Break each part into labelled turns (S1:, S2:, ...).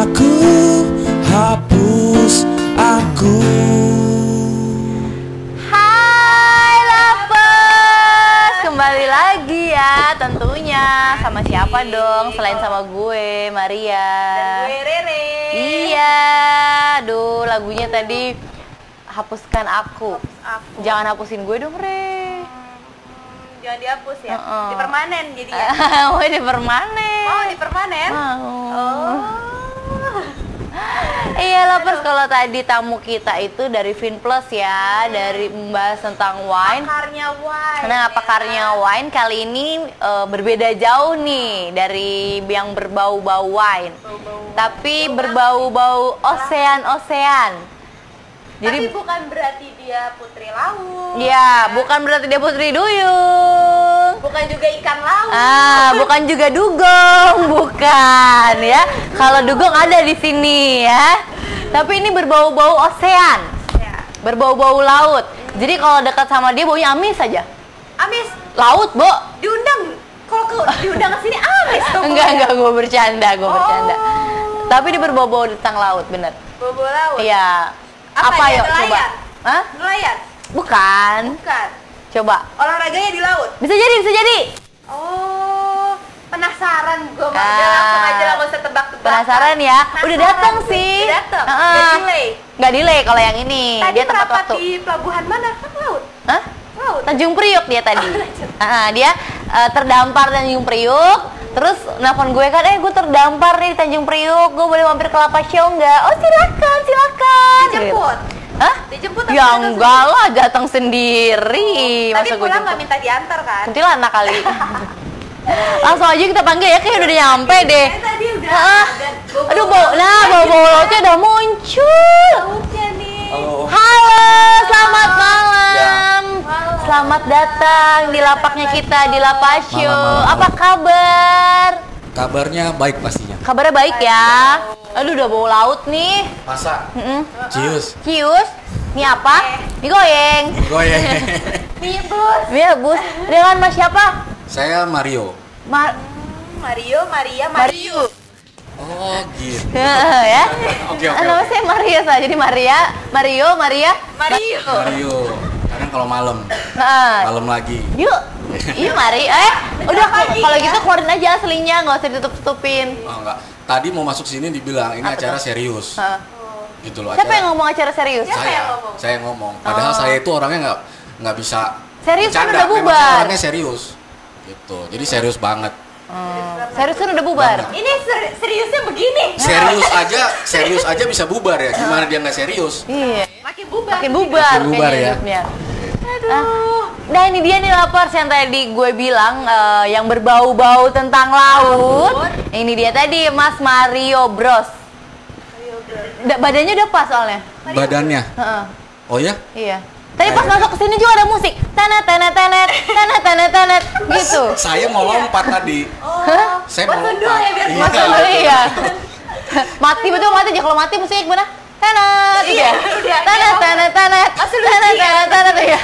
S1: aku, hapus aku.
S2: Hai Lapes, kembali lagi ya tentunya. Sama siapa dong selain sama gue, Maria.
S3: Dan gue Rere.
S2: Iya, aduh lagunya tadi hapuskan aku. Jangan hapusin gue dong, Re.
S3: Jangan dihapus ya. Dipermanen jadi ya.
S2: Oh, dipermanen.
S3: Oh, dipermanen. Oh.
S2: Iya Lapes, kalau tadi tamu kita itu dari Vinplus ya, dari membahas tentang wine.
S3: Pakarnya wine.
S2: Nah, pakarnya wine kali ini berbeda jauh nih dari yang berbau-bau wine. Tapi berbau-bau osean-osean.
S3: Tapi bukan berarti dia putri laut.
S2: Ya, bukan berarti dia putri duyung.
S3: Bukan juga ikan laut.
S2: Bukan juga dugong, bukan ya. Kalau dugong ada di sini ya. Tapi ini berbau-bau osean.
S3: Ya.
S2: Berbau-bau laut. Jadi kalau dekat sama dia baunya amis saja.
S3: Amis.
S2: Laut, Bo.
S3: Diundang. Kalau diundang ke sini amis tuh.
S2: Enggak, gue bercanda. Tapi dia berbau-bau tentang laut, bener.
S3: Bau-bau laut.
S2: Iya.
S3: Apa
S2: yuk
S3: nelayan?
S2: coba? Hah?
S3: Nelayan?
S2: Bukan.
S3: Bukan.
S2: Coba.
S3: Olahraganya di laut.
S2: Bisa jadi.
S3: Oh, penasaran gue mah. Udah langsung aja lah, gak usah tebak-tebak.
S2: Penasaran ya? Udah datang sih.
S3: Udah datang. Gak delay.
S2: Nggak delay kalau yang ini.
S3: Tadi
S2: Dia tepat
S3: merapat
S2: waktu.
S3: di pelabuhan mana? Kan laut.
S2: Hah?
S3: Laut.
S2: Tanjung Priuk dia tadi. Dia terdampar di Tanjung Priuk. Terus nelfon gue kan, gue terdampar nih di Tanjung Priuk, gue boleh mampir ke Lapa Show nggak? Oh silakan.
S3: Dijemput.
S2: Hah?
S3: Dijemput
S2: Ya enggak lah, datang sendiri.
S3: Tapi
S2: Masa gue
S3: pulang
S2: jemput?
S3: nggak minta diantar kan?
S2: Kuntilanak kali. Langsung aja kita panggil ya, kayak udah nyampe deh.
S3: Tadi udah.
S2: Aduh, bau lautnya udah muncul.
S3: Lautnya nih.
S2: Halo, selamat malam. Selamat datang di lapaknya kita di Lapa Show.
S1: Malam.
S2: Apa kabar?
S1: Kabarnya baik pastinya.
S2: Kabarnya baik ya. Aduh, udah bau laut nih.
S1: Masa? Cius.
S2: Cius. Ini apa? Mie goyeng.
S1: Goyeng.
S3: Mie bus.
S2: Mie bus. Dengan Mas siapa?
S1: Saya Mario.
S3: Mario.
S1: Oh gitu.
S2: Ya.
S1: Oke.
S2: Nama saya Maria saja. Jadi Mario.
S1: Mario. Kadang kalau malam lagi.
S2: Yuk, mari. Udah kalau gitu keluarin aja aslinya, nggak usah ditutup-tutupin.
S1: Oh enggak. Tadi mau masuk sini dibilang ini acara serius. Gitu loh.
S2: Siapa yang ngomong acara serius?
S1: Saya ngomong. Padahal saya itu orangnya nggak bisa.
S2: Serius kan
S1: bercanda.
S2: udah
S1: Memang
S2: bubar.
S1: saya orangnya serius. Gitu. Jadi serius banget.
S2: Serius kan udah bubar.
S3: Ini seriusnya begini.
S1: Serius aja bisa bubar ya. Gimana dia nggak serius?
S2: Iya.
S3: Makin bubar.
S1: Makin bubar
S2: kayaknya
S1: ya.
S2: hidupnya. Aduh. Nah ini dia nih lapar yang tadi gue bilang yang berbau-bau tentang laut. Ini dia tadi Mas Mario Bros. Badannya udah pas soalnya.
S1: Badannya. Oh ya?
S2: Iya. Tadi pas masuk ke sini juga ada musik. Tenet gitu.
S1: Saya mau lompat tadi. Saya mau
S3: Masuk dulu
S1: lompat.
S3: ya biar
S1: Iya.
S2: Masuk dulu ya. Mati betul mati aja, kalau mati musiknya gimana? Tenet gitu ya. Tenet ya.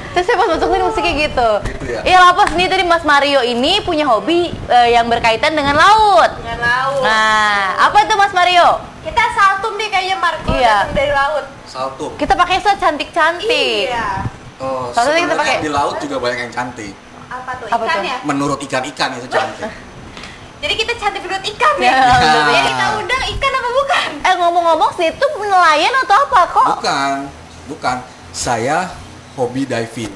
S2: Terus saya pas masuk sini musiknya gitu.
S1: ya?
S2: Iya Lapas, nih tadi Mas Mario ini punya hobi yang berkaitan dengan laut.
S3: Dengan laut.
S2: Nah, apa itu Mas Mario?
S3: Kita saltum nih kayaknya Marco
S2: Iya.
S3: datang dari laut.
S1: Saltum.
S2: Kita pakai set cantik-cantik.
S3: Iya.
S1: Oh,
S2: Soalnya kita
S1: sebenarnya
S2: pakai-
S1: di laut juga banyak yang cantik.
S3: Apa tuh?
S2: Apa
S3: Ikan
S2: tuh?
S3: ya?
S1: Menurut ikan-ikan itu cantik.
S3: Jadi kita cantik menurut ikan
S2: Ya,
S3: ya?
S2: betul.
S3: Jadi kita undang ikan apa bukan?
S2: Ngomong-ngomong sih itu nelayan atau apa kok?
S1: Bukan. Saya hobi diving.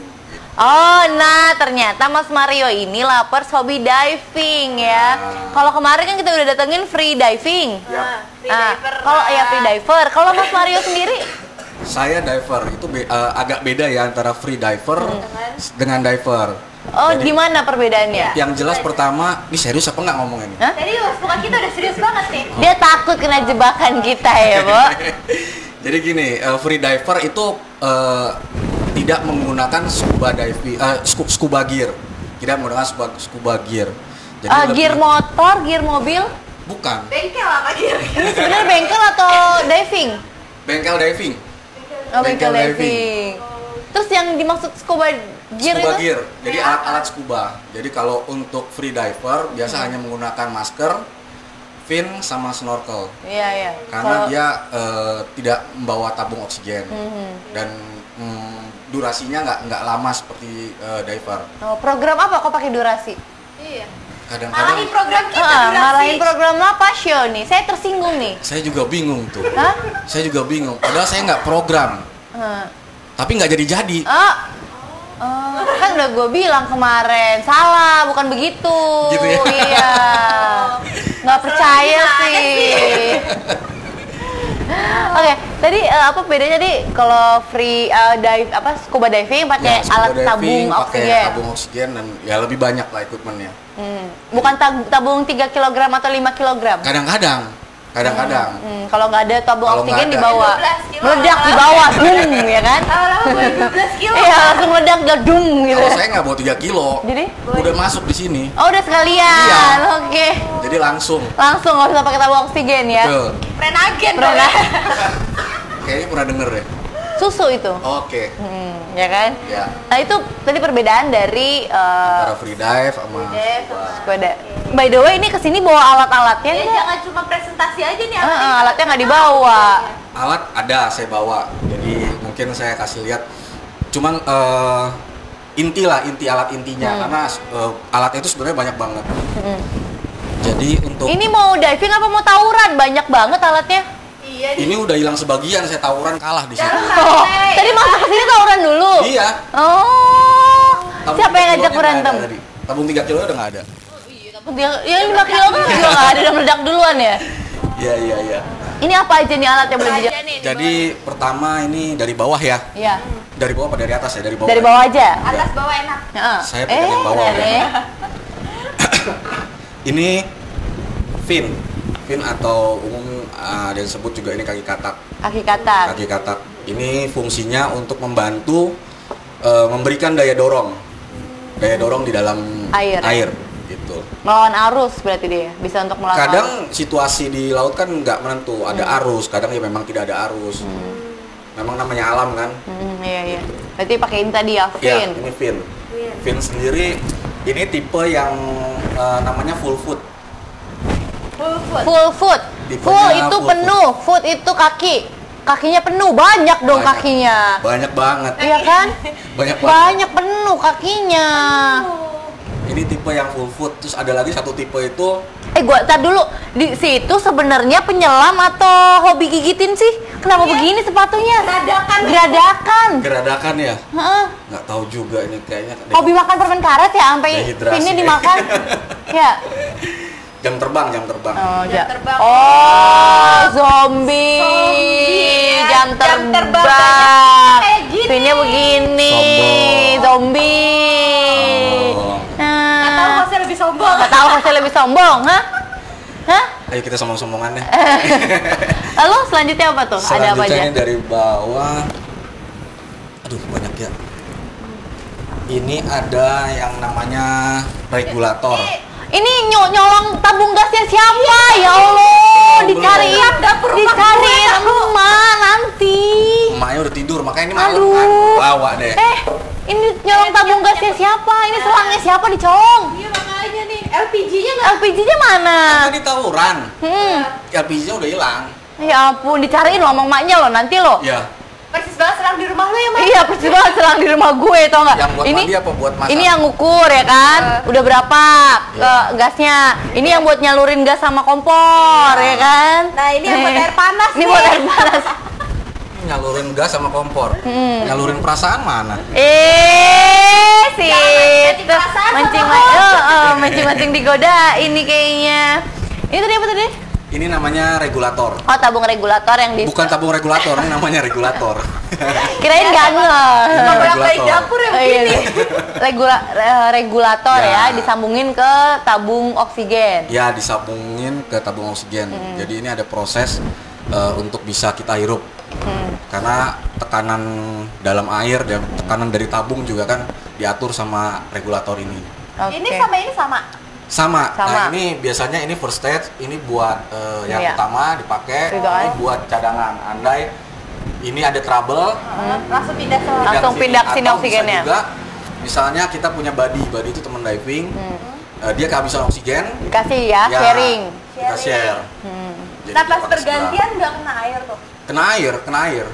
S2: Oh, nah ternyata Mas Mario ini lapar hobi diving ya. Kalau kemarin kan kita udah datengin free diving.
S3: Free
S2: Nah,
S3: diver
S2: kalau
S3: lah.
S2: ya free diver. Kalau Mas Mario sendiri?
S1: Saya diver itu agak beda ya antara free diver dengan diver.
S2: Oh,
S1: Jadi,
S2: gimana perbedaannya?
S1: Yang jelas pertama, ini serius apa nggak ngomong ini?
S2: Hah?
S3: Serius, bukan kita udah serius banget nih.
S2: Dia takut kena jebakan kita ya, Bo.
S1: Jadi gini, free diver itu tidak menggunakan scuba gear, tidak menggunakan scuba gear. Jadi
S2: Gear motor, gear mobil?
S1: bukan
S3: Bengkel apa kira-kira?
S2: Sebenarnya bengkel atau diving?
S1: bengkel diving.
S2: Oh, bengkel
S1: Bengkel
S2: diving. Terus yang dimaksud scuba gear
S1: Scuba
S2: itu?
S1: gear, jadi alat-alat scuba. Jadi kalau untuk free diver biasa hanya menggunakan masker, fin sama snorkel.
S2: Iya.
S1: Karena dia tidak membawa tabung oksigen dan durasinya nggak lama seperti diver.
S2: Oh, program apa kok pakai durasi?
S3: Iya.
S1: Kadang-kadang
S3: Malahin program kita durasi.
S2: Malahin program apa show nih? Saya tersinggung nih.
S1: saya juga bingung tuh.
S2: Hah?
S1: Saya juga bingung. Padahal saya nggak program, tapi nggak jadi.
S2: Kan udah gue bilang kemarin, salah, bukan begitu.
S1: Gitu ya?
S2: Iya. Nggak percaya sih. Oke, tadi apa bedanya tadi kalau free scuba diving pakai
S1: scuba
S2: alat
S1: diving,
S2: tabung
S1: pakai
S2: oksigen.
S1: tabung oksigen dan ya lebih banyak lah equipmentnya.
S2: Bukan tabung 3 kg atau 5 kg.
S1: Kadang-kadang.
S2: Kalau nggak ada tabung
S1: Kalau
S2: oksigen
S1: nggak
S2: di
S1: ada,
S2: bawah,
S3: 12 kilo.
S2: meledak di bawah, dung, ya kan?
S3: Lama-lama gue 12 kilo.
S2: Iya, langsung meledak, dung gitu.
S1: Kalau saya nggak bawa 3 kilo,
S2: Jadi?
S1: udah masuk di sini.
S2: Oh, udah sekalian.
S1: Iya.
S2: Oke.
S1: Jadi langsung.
S2: Langsung nggak usah pakai tabung oksigen ya.
S1: Betul.
S3: Prenagen
S2: Pernah
S3: dong.
S1: Kayaknya pernah denger deh.
S2: susu itu.
S1: Oke.
S2: Ya kan?
S1: Ya.
S2: Nah, itu tadi perbedaan dari
S1: Antara free dive sama
S2: scuba dive. By the way, ini kesini bawa alat-alatnya
S3: Ya,
S2: nggak?
S3: jangan cuma presentasi aja nih.
S2: Alatnya nggak dibawa.
S1: alat ada saya bawa. Jadi mungkin saya kasih lihat. Cuman inti alat intinya karena alatnya itu sebenarnya banyak banget. Jadi untuk
S2: Ini mau diving apa mau tawuran? Banyak banget alatnya.
S3: Iya.
S1: ini udah hilang sebagian, saya tawuran kalah di situ.
S2: Oh, tadi masuk ke sini tawuran dulu.
S1: Iya.
S2: Oh.
S1: Tabung
S2: Siapa yang
S1: 3
S2: ngajak
S1: kilonya nggak ada
S2: berantem?
S1: tadi. Tabung 3 kilo udah nggak ada.
S2: Ya 5 kilo kan juga nggak ada, udah meledak duluan ya.
S1: Iya.
S2: Ini apa aja nih alat yang boleh dijak?
S1: Jadi pertama ini dari bawah ya.
S2: Iya.
S1: Dari bawah apa dari atas ya? Dari bawah.
S2: Dari bawah aja.
S3: Atas bawah enak.
S2: Heeh.
S1: Saya pegang yang bawah.
S2: ya.
S1: Ini fin atau umum ada yang sebut juga ini kaki katak.
S2: Kaki katak.
S1: Kaki katak ini fungsinya untuk membantu memberikan daya dorong di dalam
S2: Air.
S1: gitu.
S2: Melawan arus berarti dia bisa untuk melawan
S1: Kadang
S2: arus.
S1: situasi di laut kan nggak menentu, ada arus, kadang ya memang tidak ada arus. Memang namanya alam kan.
S2: Iya. Berarti pakai ini tadi ya,
S1: Ya,
S2: fin.
S1: ini fin. Fin sendiri ini tipe yang namanya full foot.
S2: Full foot.
S1: Tipenya
S2: Full itu
S1: full
S2: penuh, foot itu kaki. Kakinya penuh, banyak dong
S1: Banyak.
S2: kakinya.
S1: Banyak banget.
S2: Iya kan?
S1: Banyak banget.
S2: Banyak penuh kakinya.
S1: Ini tipe yang full foot. Terus ada lagi satu tipe itu
S2: Gua tar dulu. Di situ sebenarnya penyelam atau hobi gigitin sih? Kenapa begini sepatunya? Geradakan.
S1: geradakan ya.
S2: Heeh.
S1: Nggak tahu juga ini kayaknya.
S2: Hobi makan permen karet ya sampai
S1: Dehidrasi.
S2: ini dimakan. Ya.
S1: Jam terbang.
S2: Oh,
S3: Jam terbang.
S2: Oh, zombie.
S3: ya.
S2: Jam
S3: Jam terbang
S2: terbang.
S3: kayak gini.
S2: Pinnya begini.
S1: Sombong.
S2: Zombie.
S1: Oh.
S3: Nggak tahu Jose lebih sombong.
S2: Nggak tahu Jose lebih sombong, hah? Hah?
S1: Ayo kita sombong-sombongan deh.
S2: Lalu selanjutnya apa tuh? Ada apa aja?
S1: Selanjutnya ini dari bawah. Aduh, banyak ya. Ini ada yang namanya regulator.
S2: Ini nyolong tabung gasnya siapa? Ya Allah,
S1: Belum.
S2: dicariin, dicariin emak nanti.
S1: Emaknya udah tidur, makanya ini malam
S2: Aduh.
S1: kan. Bawa deh.
S2: Ini nyolong tabung gasnya siapa? Ini selangnya siapa dicolong?
S3: Iya makanya nih. LPG-nya nggak.
S2: LPG-nya mana?
S1: Kan tadi tawuran. LPG-nya udah hilang.
S2: Ya ampun, dicariin loh sama emaknya loh nanti loh.
S1: Iya.
S3: Persis banget serang di rumah lo ya, Mas.
S2: Iya, persis banget selang di rumah gue, tau nggak?
S1: Yang buat mandi apa buat masak?
S2: Ini yang ngukur ya kan, udah berapa ke gasnya. Ini yang buat nyalurin gas sama kompor ya kan.
S3: Nah, ini yang buat air panas
S2: Ini
S3: nih.
S2: buat air panas.
S1: Nyalurin gas sama kompor. Nyalurin perasaan mana?
S2: Sih,
S3: mancing perasaan sama
S2: mancing digoda ini kayaknya. Ini tadi apa tadi?
S1: Ini namanya regulator.
S2: Oh, tabung regulator yang di.
S1: Bukan tabung regulator, ini namanya regulator.
S2: Kirain gak ngeh.
S1: Ini
S3: Bolak-balik
S1: regulator.
S3: dapur ya
S2: Oh, iya,
S3: begini.
S2: regulator
S1: Ya.
S2: ya, disambungin ke tabung oksigen.
S1: Ya, disambungin ke tabung oksigen. Jadi ini ada proses untuk bisa kita hirup. Karena tekanan dalam air dan tekanan dari tabung juga kan diatur sama regulator ini.
S2: Oke.
S3: Ini sama ini sama.
S1: Sama.
S2: Sama.
S1: Nah, ini biasanya ini first stage, ini buat yang
S2: Iya.
S1: utama dipakai,
S2: Gitu,
S1: ini
S2: ay.
S1: buat cadangan. Andai ini ada trouble,
S3: Langsung pindah ke
S2: Langsung pindah ke sini
S1: atau
S2: oksigennya.
S1: Bisa juga, misalnya kita punya buddy itu teman diving, dia kehabisan oksigen,
S2: Dikasih ya, sharing.
S1: kita share. Jadi
S3: Nah,
S1: dia
S3: pas
S1: pakai
S3: pergantian nggak kena air tuh.
S1: sebelah. Kena air.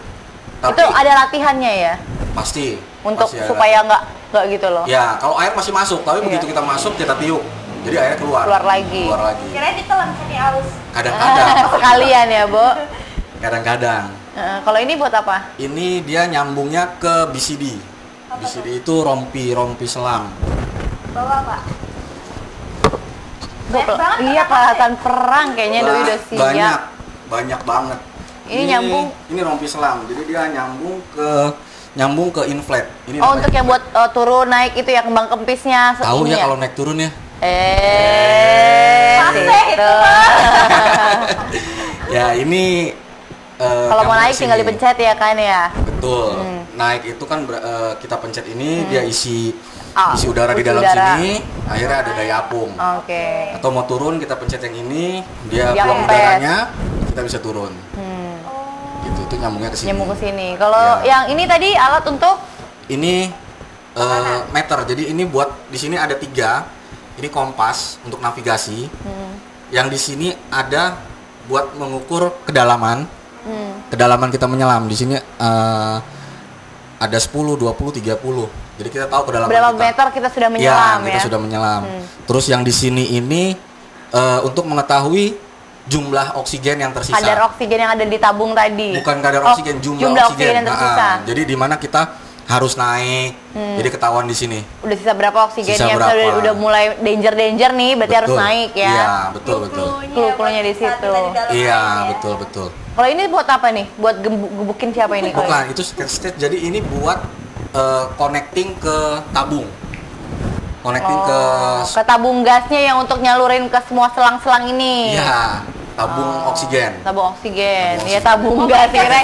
S1: Tapi
S2: Itu ada latihannya ya?
S1: pasti
S2: Untuk
S1: pasti ada.
S2: supaya nggak gitu loh.
S1: Ya, kalau air masih masuk, tapi
S2: Iya.
S1: begitu kita masuk kita tiup. Jadi airnya keluar.
S2: Keluar lagi.
S1: Keluar lagi.
S3: Kirain ditelan tadi aus.
S1: Kadang-kadang.
S2: Sekalian ya, Bo.
S1: Kadang-kadang.
S2: Kalau ini buat apa?
S1: Ini dia nyambungnya ke BCD. BCD itu rompi selam.
S3: Bawa Pak.
S2: Gua
S3: Banyak banget
S2: iya
S3: kenapa,
S2: kelihatan perang kayaknya Doi udah siap.
S1: Banyak banget.
S2: Ini nyambung.
S1: Ini rompi selam. Jadi dia nyambung ke inflat. Ini
S2: Oh,
S1: namanya
S2: untuk yang buat turun naik itu ya kembang kempisnya.
S1: tahu
S2: ini
S1: ya kalau naik turun ya.
S3: Fase
S2: situ.
S3: itu.
S1: Ya, ini
S2: Kalau mau
S1: nyambung
S2: naik
S1: ke
S2: tinggal
S1: sini.
S2: dipencet ya kan ya.
S1: Betul. Naik itu kan kita pencet ini dia isi
S2: Ah,
S1: udara di
S2: isi
S1: dalam
S2: udara.
S1: sini, akhirnya ada daya apung.
S2: Oke.
S1: Atau mau turun kita pencet yang ini, dia
S2: Dia
S1: buang
S2: empet.
S1: udaranya, kita bisa turun.
S2: Hmm.
S1: Gitu, itu nyambungnya ke sini.
S2: Nyambung ke sini. Kalau
S1: Ya.
S2: yang ini tadi alat untuk
S1: Ini meter. Jadi ini buat di sini ada 3. Ini kompas untuk navigasi. Yang di sini ada buat mengukur kedalaman. Kedalaman kita menyelam. Di sini ada 10, 20, 30. Jadi kita tahu kedalaman
S2: berapa
S1: kita.
S2: meter kita sudah menyelam ya.
S1: Kita sudah menyelam. Terus yang di sini ini untuk mengetahui jumlah oksigen yang tersisa.
S2: Kadar oksigen yang ada di tabung tadi.
S1: Bukan kadar
S2: Oh,
S1: oksigen, jumlah oksigen.
S2: yang tersisa.
S1: Jadi di mana kita harus naik. Jadi ketahuan di sini.
S2: Udah sisa berapa oksigennya?
S1: Sisa
S2: Misalnya
S1: berapa.
S2: udah mulai danger nih, berarti harus naik ya.
S1: Iya, betul.
S2: Clue-cluenya di situ.
S1: Iya, betul.
S2: Kalau ini buat apa nih? Buat gebukin siapa ini? kalau
S1: Bukan, itu stage. Jadi ini buat connecting ke tabung. Connecting
S2: ini?
S1: ke
S2: ke tabung gasnya yang untuk nyalurin ke semua selang-selang ini.
S1: iya, tabung oksigen.
S2: Tabung oksigen.
S1: Tabung
S2: Ya tabung gas kira.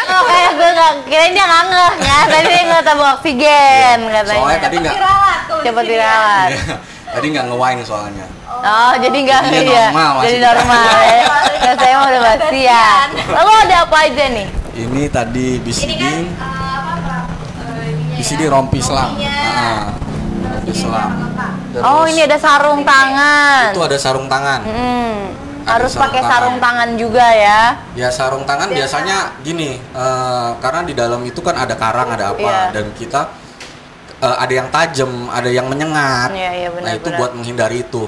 S2: Oh, kayak gue nggak kirain dia nggak ngeh ya. Tadi dia nggak tabung oksigen katanya.
S1: Soalnya tadi nggak
S3: Dirawat tuh.
S2: Cepet dirawat.
S1: tadi nggak nge-wine soalnya.
S2: Oh, jadi nggak
S1: Jadi
S2: ya.
S1: normal masih.
S2: Jadi normal ya. Kan saya mah udah pasti ya. Lalu ada apa aja nih?
S1: Ini tadi
S3: Ini
S1: BCD,
S3: kan ininya
S1: BCD
S3: ya.
S1: rompi selam.
S3: Rompinya.
S1: Rompi selam. Terus
S2: Oh, ini ada sarung tangan.
S1: itu ada sarung tangan. Ada
S2: Harus
S1: sarung
S2: pakai
S1: tangan.
S2: sarung tangan juga ya.
S1: Ya sarung tangan biasanya gini, karena di dalam itu kan ada karang, ada apa,
S2: Iya.
S1: dan kita ada yang tajam, ada yang menyengat.
S2: Iya, iya,
S1: Nah
S2: benar,
S1: itu
S2: benar.
S1: buat menghindari itu.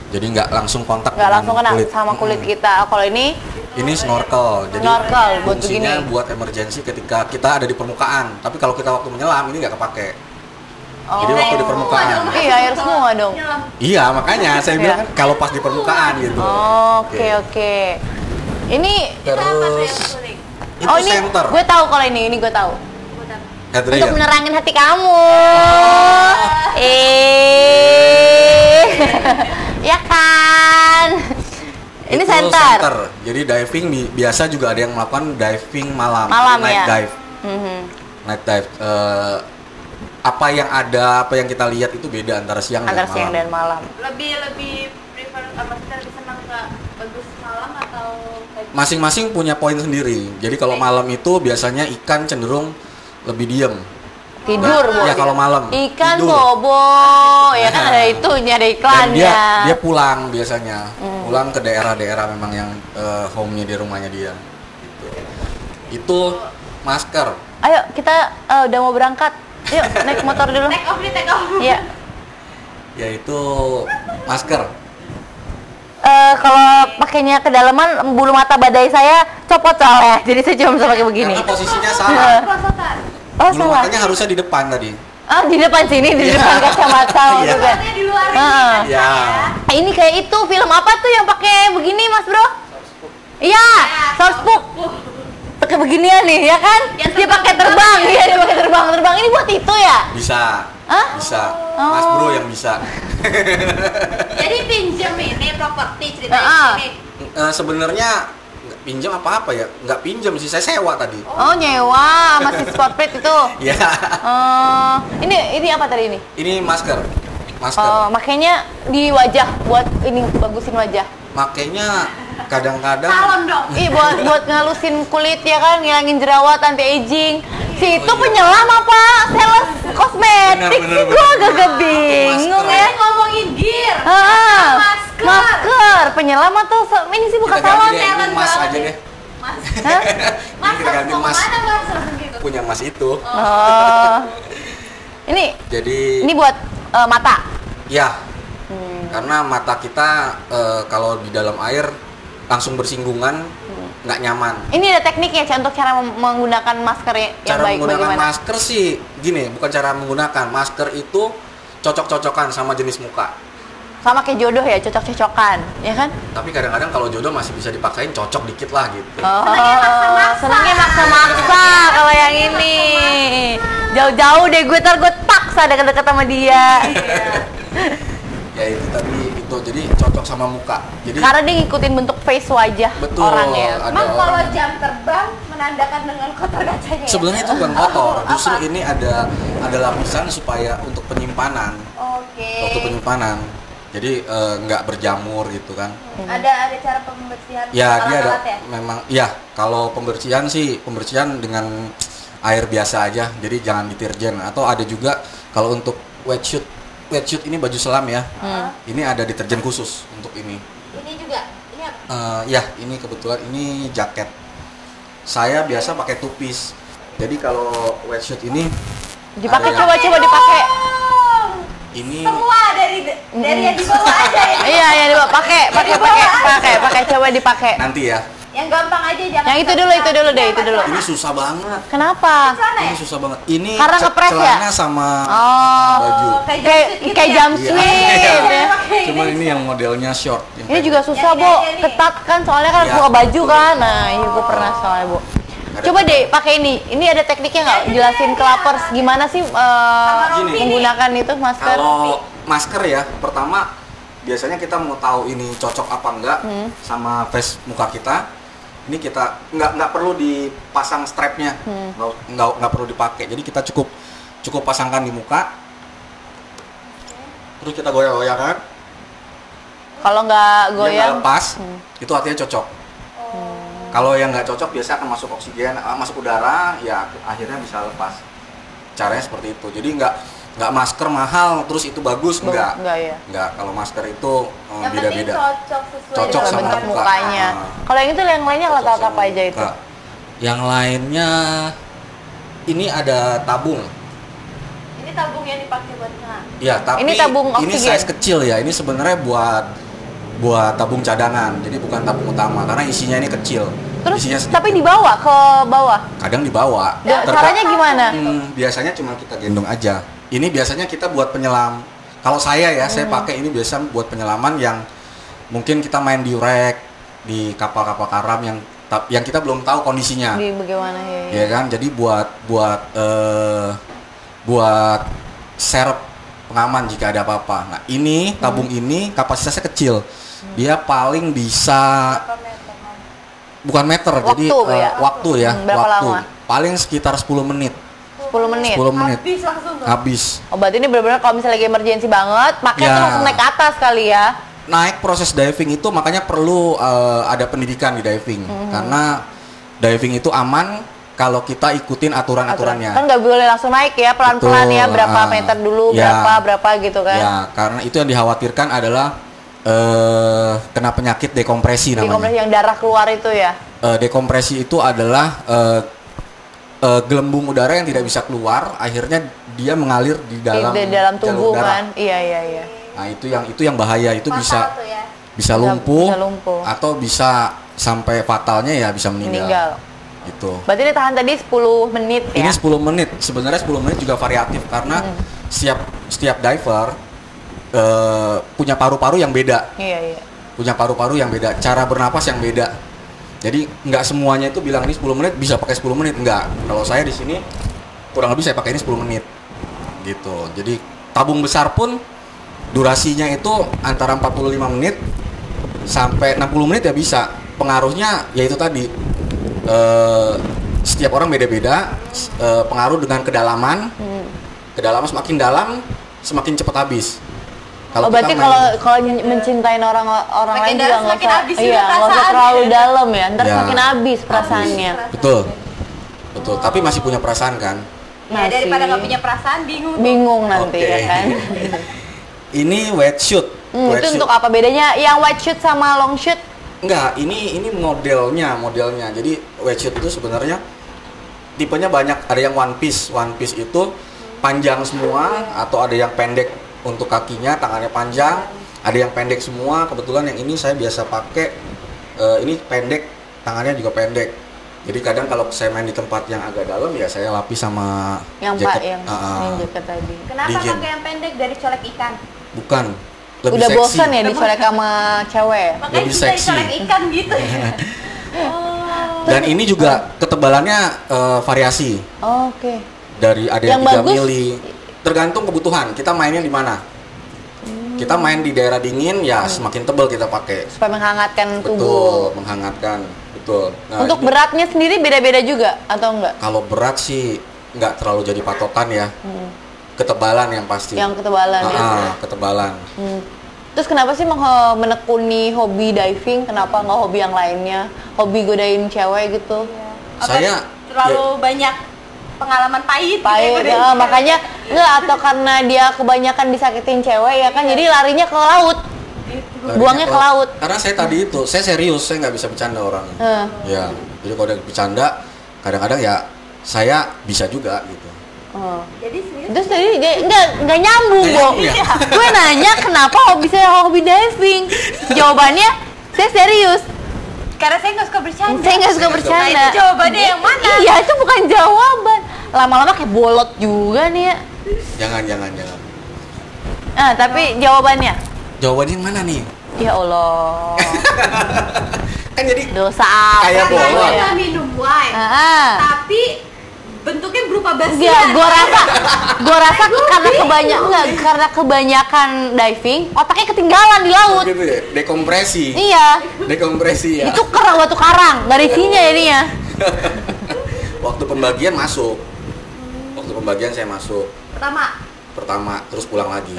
S1: Jadi nggak langsung kontak
S2: Nggak langsung kena
S1: kulit.
S2: sama kulit kita. Kalau ini
S1: Ini snorkel. Jadi
S2: Snorkel, buat
S1: fungsinya
S2: begini.
S1: buat emergency ketika kita ada di permukaan. Tapi kalau kita waktu menyelam ini nggak kepake. Jadi waktu di permukaan.
S2: iya air semua dong.
S1: Iya makanya saya bilang
S2: Iya.
S1: kan kalau pas di permukaan gitu.
S2: Oke. Ini
S1: Terus itu
S2: oh ini
S1: center.
S2: gue tahu kalau ini gue tahu.
S1: Head
S2: Untuk
S1: dryer.
S2: menerangin hati kamu. Ya kan. Ini
S1: Itu
S2: center.
S1: Jadi diving biasa juga ada yang melakukan diving malam.
S2: Malam
S1: night
S2: ya.
S1: dive.
S2: Mhm.
S1: Night dive. Apa yang kita lihat itu beda antara siang
S2: Antara
S1: dan
S2: siang
S1: malam.
S2: dan malam.
S3: Lebih prefer maksudnya lebih senang ke bagus malam atau pagi?
S1: Masing-masing punya poin sendiri. Jadi kalau malam itu biasanya ikan cenderung lebih diem.
S2: Tidur, Bo.
S1: Ya kalau malam.
S2: Ikan
S1: tidur.
S2: bobo, ya kan ada itunya, ada
S1: Dan
S2: iklannya.
S1: dia pulang biasanya. Pulang ke daerah-daerah memang yang home-nya di rumahnya dia. Gitu. Itu masker.
S2: Ayo kita udah mau berangkat. Yuk naik motor dulu.
S3: Take off.
S2: Iya.
S1: Yaitu masker.
S2: Kalau pakainya kedalaman bulu mata badai saya copot soalnya. Jadi saya cuma bisa pakai begini.
S1: Karena posisinya salah.
S3: Prosotan.
S2: Oh
S1: Bulu
S2: salah.
S1: matanya harusnya di depan tadi.
S2: Ah di depan sini, di
S1: Iya.
S2: depan kacamata
S1: Iya.
S2: gitu kan.
S3: Matanya di luar ini.
S2: Heeh.
S1: Ya.
S2: Ini kayak itu film apa tuh yang pakai begini Mas Bro? Iya, Sourcebook. Pakai beginian nih, ya kan?
S3: Yang
S2: Dia pakai terbang, iya dia pakai terbang. Ini buat itu ya?
S1: Bisa.
S2: Hah?
S1: Bisa. Mas
S2: Oh.
S1: Bro yang bisa.
S3: Jadi pinjam ini properti ceritanya
S2: Heeh.
S3: ini.
S1: Sebenarnya nggak pinjam apa ya? Nggak pinjam sih, saya sewa tadi.
S2: Oh nyewa, masih spotlight itu.
S1: Ya.
S2: Ini apa tadi ini?
S1: Ini masker. Masker.
S2: Oh, makanya di wajah buat ini bagusin wajah.
S1: Makanya kadang-kadang
S3: Salon dong.
S2: Ih, buat ngalusin kulit ya kan, ngilangin jerawat, anti aging. Si itu
S1: Oh, iya.
S2: penyelam apa? Sales kosmetik
S1: Benar,
S2: sih
S1: benar,
S2: gua
S1: benar.
S2: agak bingung
S1: Masker.
S2: ya.
S3: Ngomongin gear.
S2: Ah,
S3: Masker.
S2: Masker penyelam atau ini sih bukan
S1: Kita ganti
S2: salon.
S1: deh, ini Mas aja deh.
S3: Mas.
S2: Hah?
S3: Mas
S1: Kita ganti
S3: mau
S1: Mas.
S3: kemana Mas langsung gitu.
S1: Punya Mas itu.
S2: Oh.
S1: Jadi
S2: Ini buat mata.
S1: ya, karena mata kita kalau di dalam air langsung bersinggungan, nggak nyaman.
S2: Ini ada tekniknya untuk cara menggunakan masker yang
S1: Cara
S2: baik
S1: menggunakan
S2: bagaimana?
S1: masker sih gini, bukan cara menggunakan masker itu cocok-cocokan sama jenis muka.
S2: Sama kayak jodoh ya, cocok-cocokan, ya kan?
S1: Tapi kadang-kadang kalau jodoh masih bisa dipaksain cocok dikit lah gitu.
S2: Oh,
S3: maksa-maksa.
S2: senangnya maksa-maksa kalau yang ini. Jauh-jauh deh gue paksa deket-deket sama dia.
S1: Ya itu tadi itu jadi cocok sama muka. Jadi
S2: Karena dia ngikutin bentuk face wajah
S1: betul
S2: orang ya.
S1: ada
S3: Emang kalau
S1: orang.
S3: jam terbang menandakan dengan kotor kacanya ya?
S1: Sebenarnya itu bukan kotor, justru
S3: Apa?
S1: ini ada lapisan supaya untuk penyimpanan.
S3: Oke.
S1: Waktu penyimpanan. Jadi nggak berjamur gitu kan.
S3: Ada cara pembersihan
S1: Ya dia ada
S3: alat-alat ya?
S1: memang ya kalau pembersihan sih pembersihan dengan air biasa aja. Jadi jangan deterjen atau ada juga kalau untuk wetsuit ini baju selam ya. Ini ada deterjen khusus untuk ini.
S3: Ini juga. Ini apa?
S1: Ya ini kebetulan ini jaket. Saya biasa pakai two-piece. Jadi kalau wetsuit ini
S2: Dipakai
S1: ada yang-
S2: coba dipakai.
S1: ini
S3: Semua dari yang di bawah aja ya.
S2: Iya, ya dibawa pakai coba dipakai.
S1: nanti ya.
S3: Yang gampang aja jangan.
S2: Yang itu dulu deh, itu dulu.
S1: Ini susah banget.
S2: Kenapa?
S3: Sana
S1: Ini
S3: ya?
S1: susah banget. Ini
S2: Karena ngepres ya?
S1: celana sama
S2: Oh.
S1: baju.
S3: Kayak
S2: Kayak
S3: jumpsuit gitu
S2: kayak
S3: ya?
S2: jumpsuit
S1: Iya.
S2: ya.
S1: Cuman ini yang modelnya short. yang
S2: Ini
S1: kayak
S2: juga
S1: gitu.
S2: susah,
S3: Yang
S2: Bo.
S3: ini aja nih.
S2: Ketat kan soalnya kan
S1: Iya,
S2: buka baju
S1: betul.
S2: kan. Nah, iya gue pernah soalnya, Bu.
S1: Ada-
S2: Coba deh pakai ini. Ini ada tekniknya nggak? Jelasin ke lapers gimana sih
S1: Gini.
S2: menggunakan itu masker?
S1: Kalau masker ya, pertama biasanya kita mau tahu ini cocok apa enggak sama face muka kita. Ini kita nggak perlu dipasang strapnya, nggak perlu dipakai. Jadi kita cukup pasangkan di muka, terus kita goyang-goyangkan.
S2: Kalau nggak
S1: Dia nggak
S2: goyang,
S1: lepas, itu artinya cocok. Kalau yang nggak cocok biasa akan masuk oksigen, masuk udara, ya akhirnya bisa lepas. Caranya seperti itu. Jadi nggak masker mahal terus itu bagus, enggak.
S2: Nggak ya.
S1: Enggak, kalau masker itu
S3: Yang penting
S1: beda-beda.
S3: cocok sesuai
S1: Cocok
S3: dengan
S1: sama
S2: bentuk
S1: muka.
S2: mukanya.
S1: Ah.
S2: Kalau yang itu yang lainnya
S1: Cocok
S2: alat-alat
S1: sama
S2: apa aja itu?
S1: muka. Yang lainnya ini ada tabung.
S3: Ini tabung yang dipakai buat
S1: Ya, tapi
S2: Ini tabung
S1: ini
S2: oksigen.
S1: size kecil ya. Ini sebenarnya buat tabung cadangan. Jadi bukan tabung utama karena isinya ini kecil.
S2: Terus
S1: isinya sedikit.
S2: tapi dibawa ke bawah.
S1: Kadang dibawa.
S2: Caranya gimana?
S1: Biasanya cuma kita gendong aja. Ini biasanya kita buat penyelam. Kalau saya ya, saya pakai ini biasa buat penyelaman yang mungkin kita main di rek, di kapal-kapal karam yang kita belum tahu kondisinya.
S2: Di bagaimana ya?
S1: Ya kan? Jadi buat serep pengaman jika ada apa-apa. Nah, ini tabung ini kapasitasnya kecil. Dia paling bisa bukan meter, jadi
S2: ya?
S1: waktu ya,
S2: Berapa
S1: waktu.
S2: lama?
S1: Paling sekitar 10 menit.
S2: 10 menit.
S1: 10 menit.
S3: Habis langsung tuh.
S1: Habis.
S2: Oh, berarti ini benar-benar kalau misalnya lagi emergency banget, pakai
S1: Ya.
S2: tuh langsung naik ke atas kali ya.
S1: Naik proses diving itu makanya perlu ada pendidikan di diving. Karena diving itu aman kalau kita ikutin aturan-aturannya.
S2: Kan nggak boleh langsung naik ya, pelan-pelan
S1: Betul,
S2: ya, berapa
S1: ah.
S2: meter dulu,
S1: Ya.
S2: berapa gitu kan.
S1: Ya, karena itu yang dikhawatirkan adalah kena penyakit dekompresi
S2: Di
S1: namanya.
S2: kompresi yang darah keluar itu ya.
S1: Dekompresi itu adalah gelembung udara yang tidak bisa keluar, akhirnya dia mengalir di dalam
S2: Di dalam
S1: jalur
S2: tubuh
S1: darah.
S2: kan. Iya.
S1: Nah, itu yang bahaya, itu
S3: Fatal
S1: bisa
S3: tuh ya.
S1: bisa lumpuh,
S2: bisa lumpuh.
S1: atau bisa sampai fatalnya ya bisa meninggal. Gitu.
S2: Berarti dia tahan tadi 10 menit ya.
S1: Ini 10 menit. Sebenarnya 10 menit juga variatif karena setiap diver punya paru-paru yang beda.
S2: Iya.
S1: Punya paru-paru yang beda, cara bernapas yang beda. Jadi nggak semuanya itu bilang ini 10 menit bisa pakai 10 menit, enggak. Kalau saya di sini kurang lebih saya pakai ini 10 menit. Gitu. Jadi tabung besar pun durasinya itu antara 45 menit sampai 60 menit ya bisa. Pengaruhnya yaitu tadi setiap orang beda-beda, pengaruh dengan kedalaman. Kedalaman semakin dalam semakin cepat habis.
S2: Oh, berarti kalau mencintai orang
S3: Makin
S2: lain
S3: dalam
S2: juga nggak
S3: semakin
S2: usah,
S3: habis
S2: iya,
S3: juga
S2: nggak usah
S3: perasaan
S2: terlalu
S3: ya.
S2: dalam ya, ntar
S1: Ya.
S2: semakin habis perasaannya.
S1: Betul. Betul, tapi masih punya perasaan kan?
S3: Ya, daripada nggak punya perasaan bingung.
S2: Bingung nanti
S1: Oke.
S2: ya kan.
S1: Ini wetsuit.
S2: Itu untuk apa bedanya yang white shoot sama long shoot?
S1: Enggak, ini modelnya. Jadi wetsuit itu sebenarnya tipenya banyak. Ada yang one piece. One piece itu panjang semua atau ada yang pendek untuk kakinya, tangannya panjang. Ada yang pendek semua. Kebetulan yang ini saya biasa pakai ini pendek, tangannya juga pendek. Jadi kadang kalau saya main di tempat yang agak dalam ya saya lapis sama
S2: Yang
S1: jaket.
S2: yang jaket tadi.
S3: Kenapa
S1: Dingin.
S3: pakai yang pendek dari colek ikan?
S1: Bukan. Lebih
S2: Udah
S1: seksi.
S2: bosan ya dicolek sama cewek?
S3: Makanya
S1: Lebih
S3: kita
S1: seksi.
S3: colek ikan gitu ya. Oh.
S1: Dan ini juga ketebalannya variasi.
S2: Oh, oke.
S1: Dari ada yang
S2: Yang
S1: 3
S2: bagus?
S1: mili. Tergantung kebutuhan. Kita mainnya di mana? Kita main di daerah dingin ya semakin tebal kita pakai.
S2: Supaya menghangatkan tubuh.
S1: Betul, menghangatkan. Betul. Nah,
S2: Untuk
S1: ini
S2: beratnya sendiri beda-beda juga atau enggak?
S1: kalau berat sih nggak terlalu jadi patokan ya. Ketebalan yang pasti.
S2: Yang ketebalan ya.
S1: Ketebalan.
S2: Terus kenapa sih menekuni hobi diving? Kenapa nggak hobi yang lainnya? Hobi godain cewek gitu?
S3: Apa
S1: Saya
S3: terlalu banyak pengalaman pahit.
S2: Pahit,
S3: gitu ya,
S2: makanya nggak atau karena dia kebanyakan disakitin cewek ya kan, jadi larinya ke laut, buangnya ke laut.
S1: Karena saya tadi itu, saya serius, saya nggak bisa bercanda orang. Ya, jadi kalau ada bercanda, kadang-kadang ya saya bisa juga gitu.
S3: Jadi serius.
S2: Terus tadi nggak nyambung
S1: Nggak
S2: kok.
S1: nyambung ya?
S2: Gue nanya kenapa hobi diving, jawabannya saya serius.
S3: Karena saya nggak suka bercanda.
S2: Saya nggak suka bercanda.
S3: Nah, itu jawabannya yang mana?
S2: Iya, itu bukan jawaban. Lama-lama kayak bolot juga nih ya.
S1: Jangan.
S2: Tapi jawabannya?
S1: Jawabannya yang mana nih?
S2: Ya Allah.
S1: Kan jadi
S2: Dosa apa?
S1: Kayak bolot.
S2: ya?
S3: Kita minum wine. Tapi bentuknya berupa basian.
S2: Iya, gua rasa karena kebanyakan diving, otaknya ketinggalan di laut.
S1: gitu ya, dekompresi.
S2: Iya.
S1: Dekompresi ya.
S2: Itu batu karang, gak ada isinya jadinya.
S1: Waktu pembagian masuk. Waktu pembagian saya masuk. Pertama, terus pulang lagi.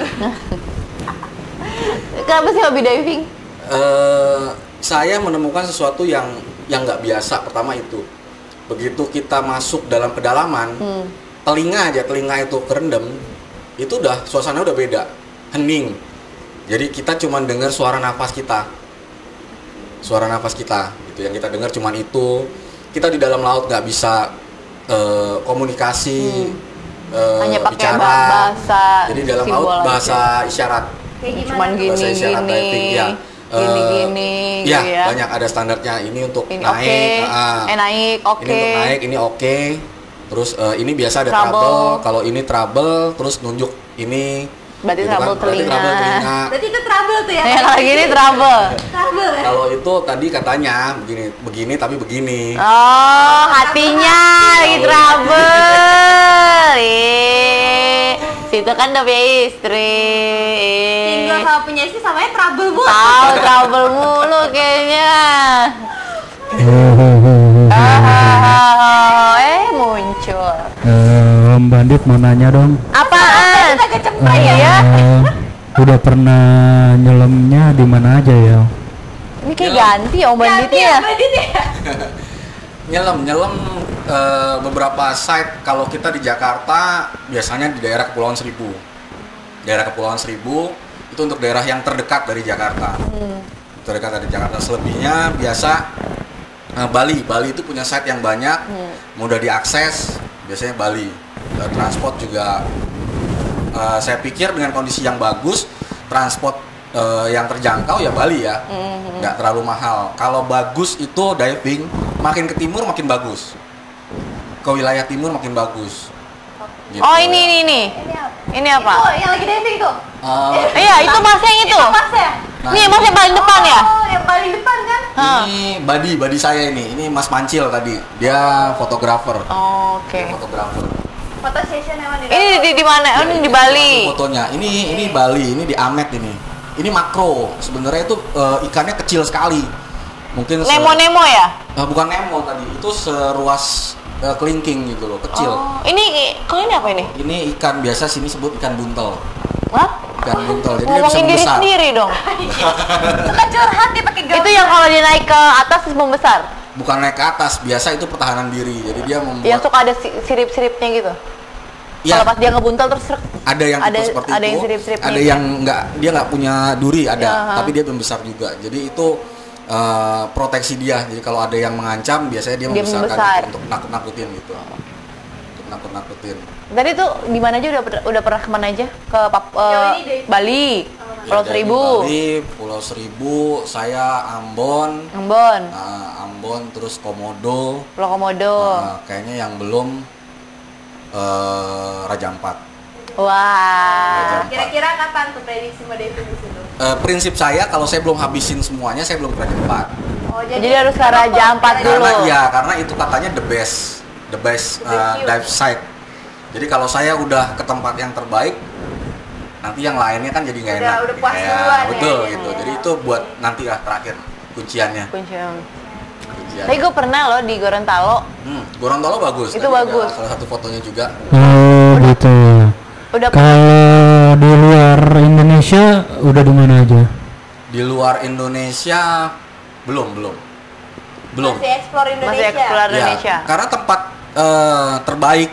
S2: Kenapa sih hobi diving?
S1: Saya menemukan sesuatu yang nggak biasa. Pertama itu, begitu kita masuk dalam kedalaman, telinga itu kerendam, itu udah suasana udah beda, hening. Jadi kita cuma dengar suara nafas kita, gitu yang kita dengar cuman itu. Kita di dalam laut nggak bisa komunikasi,
S2: Hanya pakai
S1: bicara.
S2: bahasa.
S1: Jadi dalam
S2: simbol
S1: laut
S2: aja.
S1: bahasa isyarat.
S3: Kayak gimana?
S2: Cuman
S1: Bahasa isyarat diving, ya.
S2: gini
S1: Ya,
S2: gitu ya.
S1: banyak ada standarnya. Ini untuk
S2: Ini
S1: naik,
S2: oke. Naik, oke.
S1: ini untuk naik, ini oke. Terus ini biasa ada
S2: Trouble.
S1: trouble. Kalau ini trouble, terus nunjuk ini.
S2: Berarti
S1: gitu
S2: trouble
S1: Berarti
S2: telinga.
S1: trouble telinga.
S3: Berarti itu trouble tuh ya?
S2: Nah, kalau gini trouble.
S3: Trouble ya?
S1: Kalau itu tadi katanya begini tapi begini.
S2: Oh, hatinya lagi trouble. Situ kan udah punya istri.
S3: Tinggal sama punya istri samanya trouble bu.
S2: Tahu trouble mulu kayaknya. Muncul.
S4: Om Bandit mau nanya dong.
S2: Apaan?
S3: Agak cempreng ya?
S2: Iya.
S4: Udah pernah nyelemnya di mana aja ya?
S2: Ini kayak ganti ya Om Banditnya ya?
S3: Bandit ya?
S1: Nyelam beberapa site. Kalau kita di Jakarta biasanya di daerah Kepulauan Seribu. Daerah Kepulauan Seribu itu untuk daerah yang terdekat dari Jakarta. Terdekat dari Jakarta. Selebihnya biasa Bali itu punya site yang banyak, mudah diakses. Biasanya Bali. Transport juga saya pikir dengan kondisi yang bagus, transport yang terjangkau ya Bali ya, nggak terlalu mahal. Kalau bagus itu diving, makin ke timur makin bagus, ke wilayah timur makin bagus. Gitu.
S2: Oh ini. Ini apa?
S3: Oh, yang lagi diving tuh?
S2: Iya, itu masnya yang itu.
S3: Mas ya?
S1: Nah,
S2: Nih, mas yang paling depan ya?
S3: Oh, yang paling depan kan?
S1: Ini body saya ini Mas Mancil tadi, dia fotografer.
S2: Oke.
S1: Fotografer.
S3: Foto session yang mana?
S2: Ini di mana? Oh, ini di Bali.
S1: Fotonya, ini Bali, ini di Amet ini. Ini makro, sebenarnya itu ikannya kecil sekali. Mungkin
S2: Nemo ya?
S1: Bukan Nemo tadi, itu seruas kelingking gitu loh, kecil.
S2: Oh, ini kalau ini apa ini?
S1: Ini ikan biasa sini sebut ikan buntel.
S2: Hah?
S1: Ikan buntel, jadi dia bisa
S2: Ngomongin diri
S1: membesar.
S2: sendiri dong.
S3: Suka curhat dia pakai gambar.
S2: Itu yang kalau dia naik ke atas terus membesar.
S1: Bukan naik ke atas, biasa itu pertahanan diri. Jadi dia membuat
S2: Yang suka ada sirip-siripnya gitu. Kalau pas dia ngebuntel terus srek.
S1: Ada yang tipe seperti
S2: ada
S1: itu,
S2: yang sirip-sirip
S1: ada
S2: nih.
S1: yang dia nggak punya duri, ada,
S2: Ya,
S1: tapi dia membesar juga. Jadi itu proteksi dia. Jadi kalau ada yang mengancam, biasanya dia membesarkan
S2: membesar.
S1: gitu, untuk nakut-nakutin gitu. Untuk nakut-nakutin.
S2: Tadi tuh di mana aja udah pernah kemana aja? Ke
S3: Jauh ini deh.
S2: Bali, Pulau
S1: Ya, dari
S2: Seribu.
S1: Bali, Pulau Seribu, saya Ambon,
S2: Ambon,
S1: Ambon, terus Komodo.
S2: Pulau Komodo.
S1: Kayaknya yang belum Raja Ampat.
S2: Wah.
S3: Kira-kira kapan tuh prediksi Mbak Devi di situ?
S1: Prinsip saya kalau saya belum habisin semuanya, saya belum ke Raja Ampat.
S3: Oh,
S2: Jadi harus ke Raja Ampat dulu.
S1: Karena itu katanya the best dive site. Jadi kalau saya udah ke tempat yang terbaik, nanti yang lainnya kan jadi nggak enak.
S3: Udah puas duluan ya.
S1: Betul gitu. Jadi itu buat nanti lah terakhir kunciannya.
S2: Kuncian. Tapi gue pernah loh di Gorontalo.
S1: Gorontalo bagus.
S2: Itu
S1: Tadi ada
S2: bagus.
S1: salah satu fotonya juga.
S4: Oh gitu.
S2: Udah
S4: Kalau di luar Indonesia udah di mana aja?
S1: Di luar Indonesia belum.
S3: Masih explore Indonesia.
S2: masih explore
S1: Ya,
S2: Indonesia.
S1: karena tempat terbaik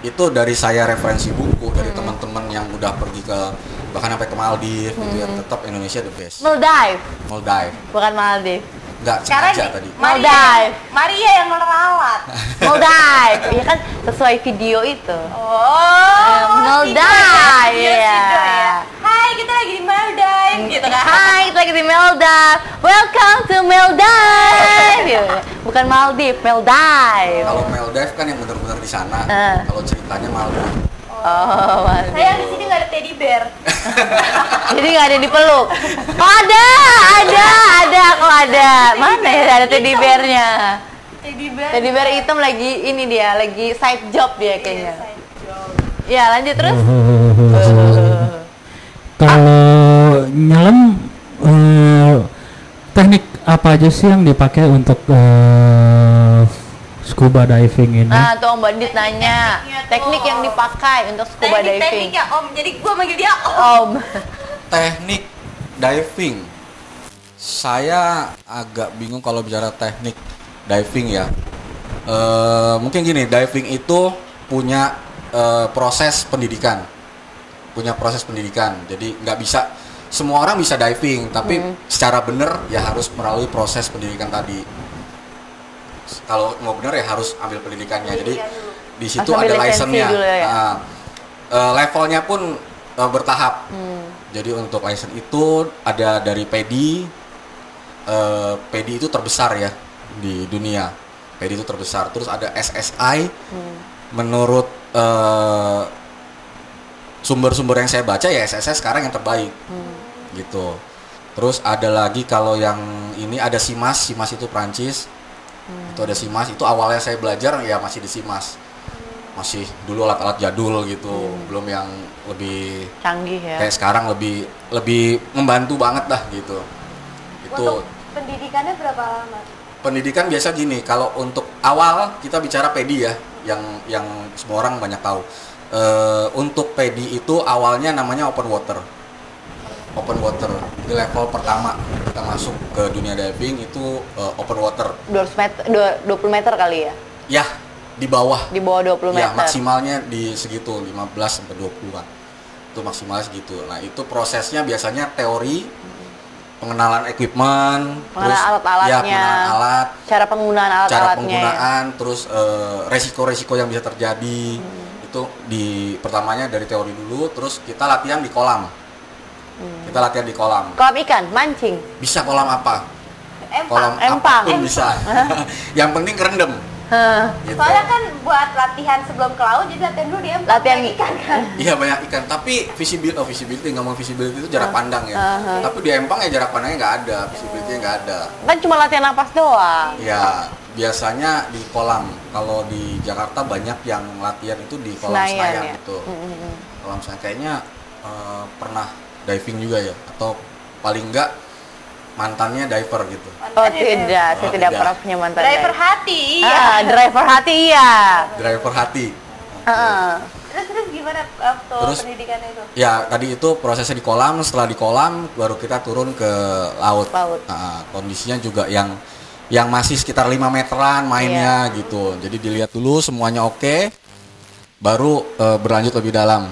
S1: itu dari saya referensi buku dari teman-teman yang udah pergi ke bahkan sampai ke Maldives gitu ya, tetap Indonesia the best.
S2: Maldives,
S1: Maldives.
S2: bukan Maldives.
S1: Nggak
S3: Sekarang
S1: sengaja tadi.
S2: Maldives.
S3: Maria yang merawat.
S2: Maldives, ya kan sesuai video itu.
S3: Oh,
S2: Maldives,
S3: Iya.
S2: ya.
S3: Hai, kita lagi di Maldives gitu kan.
S2: Hai, kita lagi di Maldives. Welcome to Maldives. Gitu. Bukan Maldives, Maldives.
S1: Kalau Maldives kan yang benar-benar di sana. Kalau ceritanya Maldives.
S2: Oh, Maldives.
S3: Sayang di sini nggak ada teddy bear.
S2: Jadi nggak ada yang dipeluk. Oh, ada, kok ada. Mana ya ada teddy bear-nya?
S3: Teddy bear.
S2: Teddy bear hitam lagi ini dia, lagi side job dia kayaknya.
S3: Side job.
S2: Ya, lanjut terus.
S4: Kalau nyelam teknik apa aja sih yang dipakai untuk scuba diving ini?
S2: Nah, tuh Om Bandit nanya,
S3: Tekniknya tuh.
S2: teknik yang dipakai untuk scuba diving.
S3: Teknik ya Om, jadi gua manggil dia Om.
S2: Om.
S1: Teknik diving. Saya agak bingung kalau bicara teknik diving ya. Mungkin gini, diving itu punya proses pendidikan. Jadi nggak bisa semua orang bisa diving, tapi secara benar ya harus melalui proses pendidikan tadi. Kalau mau benar ya harus ambil pendidikannya. Jadi di situ
S2: Harus ambil
S1: ada
S2: lisensi
S1: license-nya.
S2: dulu ya?
S1: Levelnya pun bertahap. Jadi untuk license itu ada dari PEDI. PEDI itu terbesar ya di dunia. PEDI itu terbesar. Terus ada SSI. Menurut sumber-sumber yang saya baca ya SSI sekarang yang terbaik. Gitu. Terus ada lagi kalau yang ini ada SIMAS itu Prancis. Itu ada SIMAS, itu awalnya saya belajar ya masih di SIMAS. Masih dulu alat-alat jadul gitu, belum yang lebih
S2: Canggih ya.
S1: kayak sekarang lebih membantu banget dah gitu. Itu
S3: Untuk pendidikannya berapa lama?
S1: pendidikan biasa gini, kalau untuk awal kita bicara PEDI ya, yang semua orang banyak tahu. Untuk PEDI itu awalnya namanya open water. Di level pertama kita masuk ke dunia diving itu open water.
S2: 200 meter, 20 meter kali ya?
S1: Ya, di bawah.
S2: Di bawah 20
S1: Ya,
S2: meter.
S1: maksimalnya di segitu 15 sampai 20-an. Itu maksimalnya segitu. Nah, itu prosesnya biasanya teori, pengenalan equipment,
S2: Pengenalan alat-alatnya.
S1: ya, pengenalan alat,
S2: Cara penggunaan
S1: cara
S2: alat-alatnya.
S1: penggunaan, terus resiko-resiko yang bisa terjadi. Itu di pertamanya dari teori dulu, terus kita latihan di kolam. Kita latihan di kolam.
S2: Kolam ikan, mancing.
S1: Bisa kolam apa?
S3: Empang.
S2: Empang.
S1: apapun bisa. Yang penting kerendam.
S2: Hah.
S1: Gitu.
S3: Soalnya kan buat latihan sebelum ke laut, jadi latihan dulu di empang.
S2: Latihan
S3: kayak ikan kan.
S1: Iya banyak ikan, tapi visibility ngomong visibility itu jarak pandang ya. Tapi di empang ya jarak pandangnya nggak ada, visibility nggak ada.
S2: Kan cuma latihan napas doang.
S1: Ya biasanya di kolam. Kalau di Jakarta banyak yang latihan itu di kolam Senayan
S2: ya?
S1: gitu. Kolam Senayan kayaknya pernah diving juga ya, atau paling enggak mantannya diver gitu.
S2: Oh tidak, saya tidak pernah punya mantan
S3: Driver
S2: diver.
S3: hati, iya.
S2: Driver hati iya.
S1: Driver hati.
S3: Terus gimana waktu
S1: Terus,
S3: pendidikan itu?
S1: Ya tadi itu prosesnya di kolam, setelah di kolam baru kita turun ke laut. Kondisinya juga yang masih sekitar 5 meteran mainnya gitu. Jadi dilihat dulu semuanya oke. baru berlanjut lebih dalam.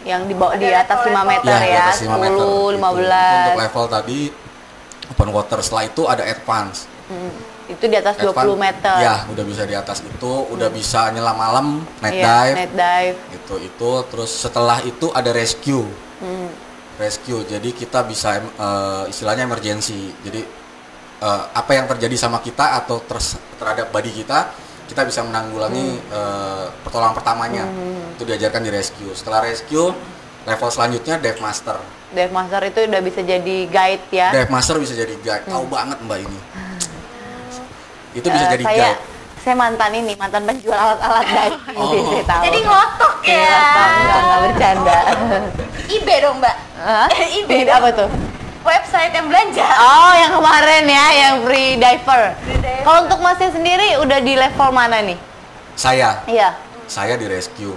S2: Yang di atas 5 meter
S1: Di
S2: ya,
S1: atas 5 meter,
S2: 10,
S1: gitu.
S2: 15.
S1: Untuk level tadi open water, setelah itu ada advance.
S2: Itu di atas 20 meter.
S1: Ya, udah bisa di atas itu, udah bisa nyelam malam, night
S2: Iya,
S1: dive.
S2: night dive.
S1: Gitu itu, terus setelah itu ada rescue. Rescue, jadi kita bisa istilahnya emergency. Jadi apa yang terjadi sama kita atau terhadap body kita bisa menanggulangi pertolongan pertamanya. Itu diajarkan di rescue. Setelah rescue, level selanjutnya dive master.
S2: Dive master itu udah bisa jadi guide ya.
S1: Dive master bisa jadi guide. Tahu banget Mbak ini. Itu bisa jadi guide.
S2: Saya mantan penjual alat-alat diving sih, saya tahu.
S3: Jadi ngotok ya.
S2: Enggak bercanda.
S3: eBay dong mbak.
S2: Hah?
S3: eBay
S2: Apa tuh?
S3: Website yang belanja.
S2: Oh, yang kemarin ya, yang free diver.
S3: diver.
S2: Kalau untuk Masnya sendiri udah di level mana nih?
S1: Saya
S2: Iya,
S1: di rescue.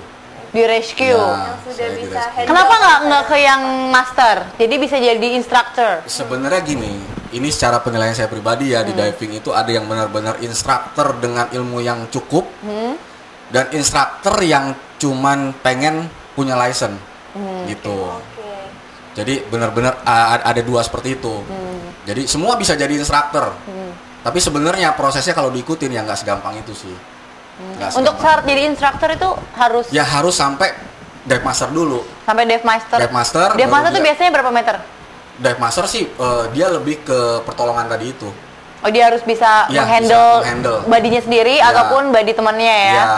S2: di rescue.
S1: Ya,
S3: Sudah
S1: saya di
S3: bisa
S1: rescue.
S3: handle.
S2: Kenapa nggak ke yang master? Jadi bisa jadi instructor.
S1: Sebenarnya gini, ini secara penilaian saya pribadi ya, di diving itu ada yang benar-benar instruktur dengan ilmu yang cukup dan instruktur yang cuman pengen punya license gitu.
S3: Oke.
S1: Jadi benar-benar ada dua seperti itu. Jadi semua bisa jadi instruktur. Tapi sebenarnya prosesnya kalau diikutin ya nggak segampang itu sih. Nggak
S2: Untuk
S1: segampang.
S2: syarat jadi instruktur itu harus
S1: Ya harus sampai dive master dulu.
S2: sampai dive master.
S1: Dive master.
S2: Dive
S1: baru
S2: master tuh
S1: dia-
S2: biasanya berapa meter?
S1: Dive master sih dia lebih ke pertolongan tadi itu.
S2: Oh, dia harus bisa
S1: Iya,
S2: menghandle
S1: bisa menghandle.
S2: badinya sendiri
S1: Ya.
S2: ataupun body temannya ya.
S1: Ya,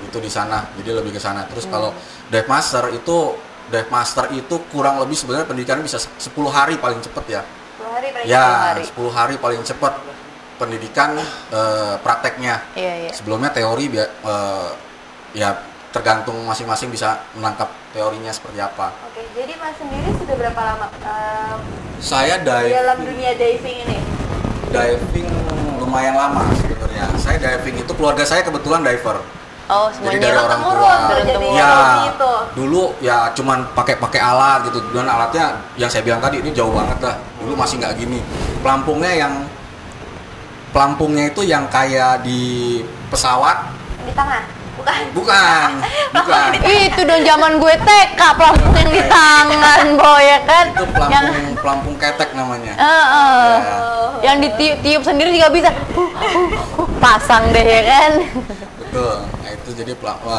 S1: itu di sana. Jadi lebih ke sana. Terus kalau dive master itu kurang lebih sebenarnya pendidikannya bisa 10 hari paling cepet ya.
S3: 10 hari paling
S1: Ya,
S2: 10 hari.
S1: 10 hari paling cepet pendidikan prakteknya.
S2: Iya.
S1: Sebelumnya teori ya tergantung masing-masing bisa menangkap teorinya seperti apa.
S3: Oke, jadi mas sendiri sudah berapa lama
S1: Saya
S3: di dalam dunia diving ini?
S1: diving lumayan lama sebenarnya. Saya diving itu keluarga saya kebetulan diver.
S2: Oh,
S1: Jadi
S2: semuanya
S1: dari orang tua.
S3: turun tuh jadi
S1: Ya,
S3: gitu.
S1: dulu ya cuman pakai alat gitu. Dan alatnya yang saya bilang tadi ini jauh banget lah. Dulu masih nggak gini. Pelampungnya itu yang kayak di pesawat.
S3: Di tangan? Bukan.
S1: Bukan.
S2: Itu dong zaman gue TK, pelampung yang di tangan, boy, ya kan?
S1: Itu pelampung ketek namanya.
S2: Heeh.
S1: Ya.
S2: Yang ditiup sendiri juga bisa. Pasang deh ya kan.
S1: Betul. Nah, itu jadi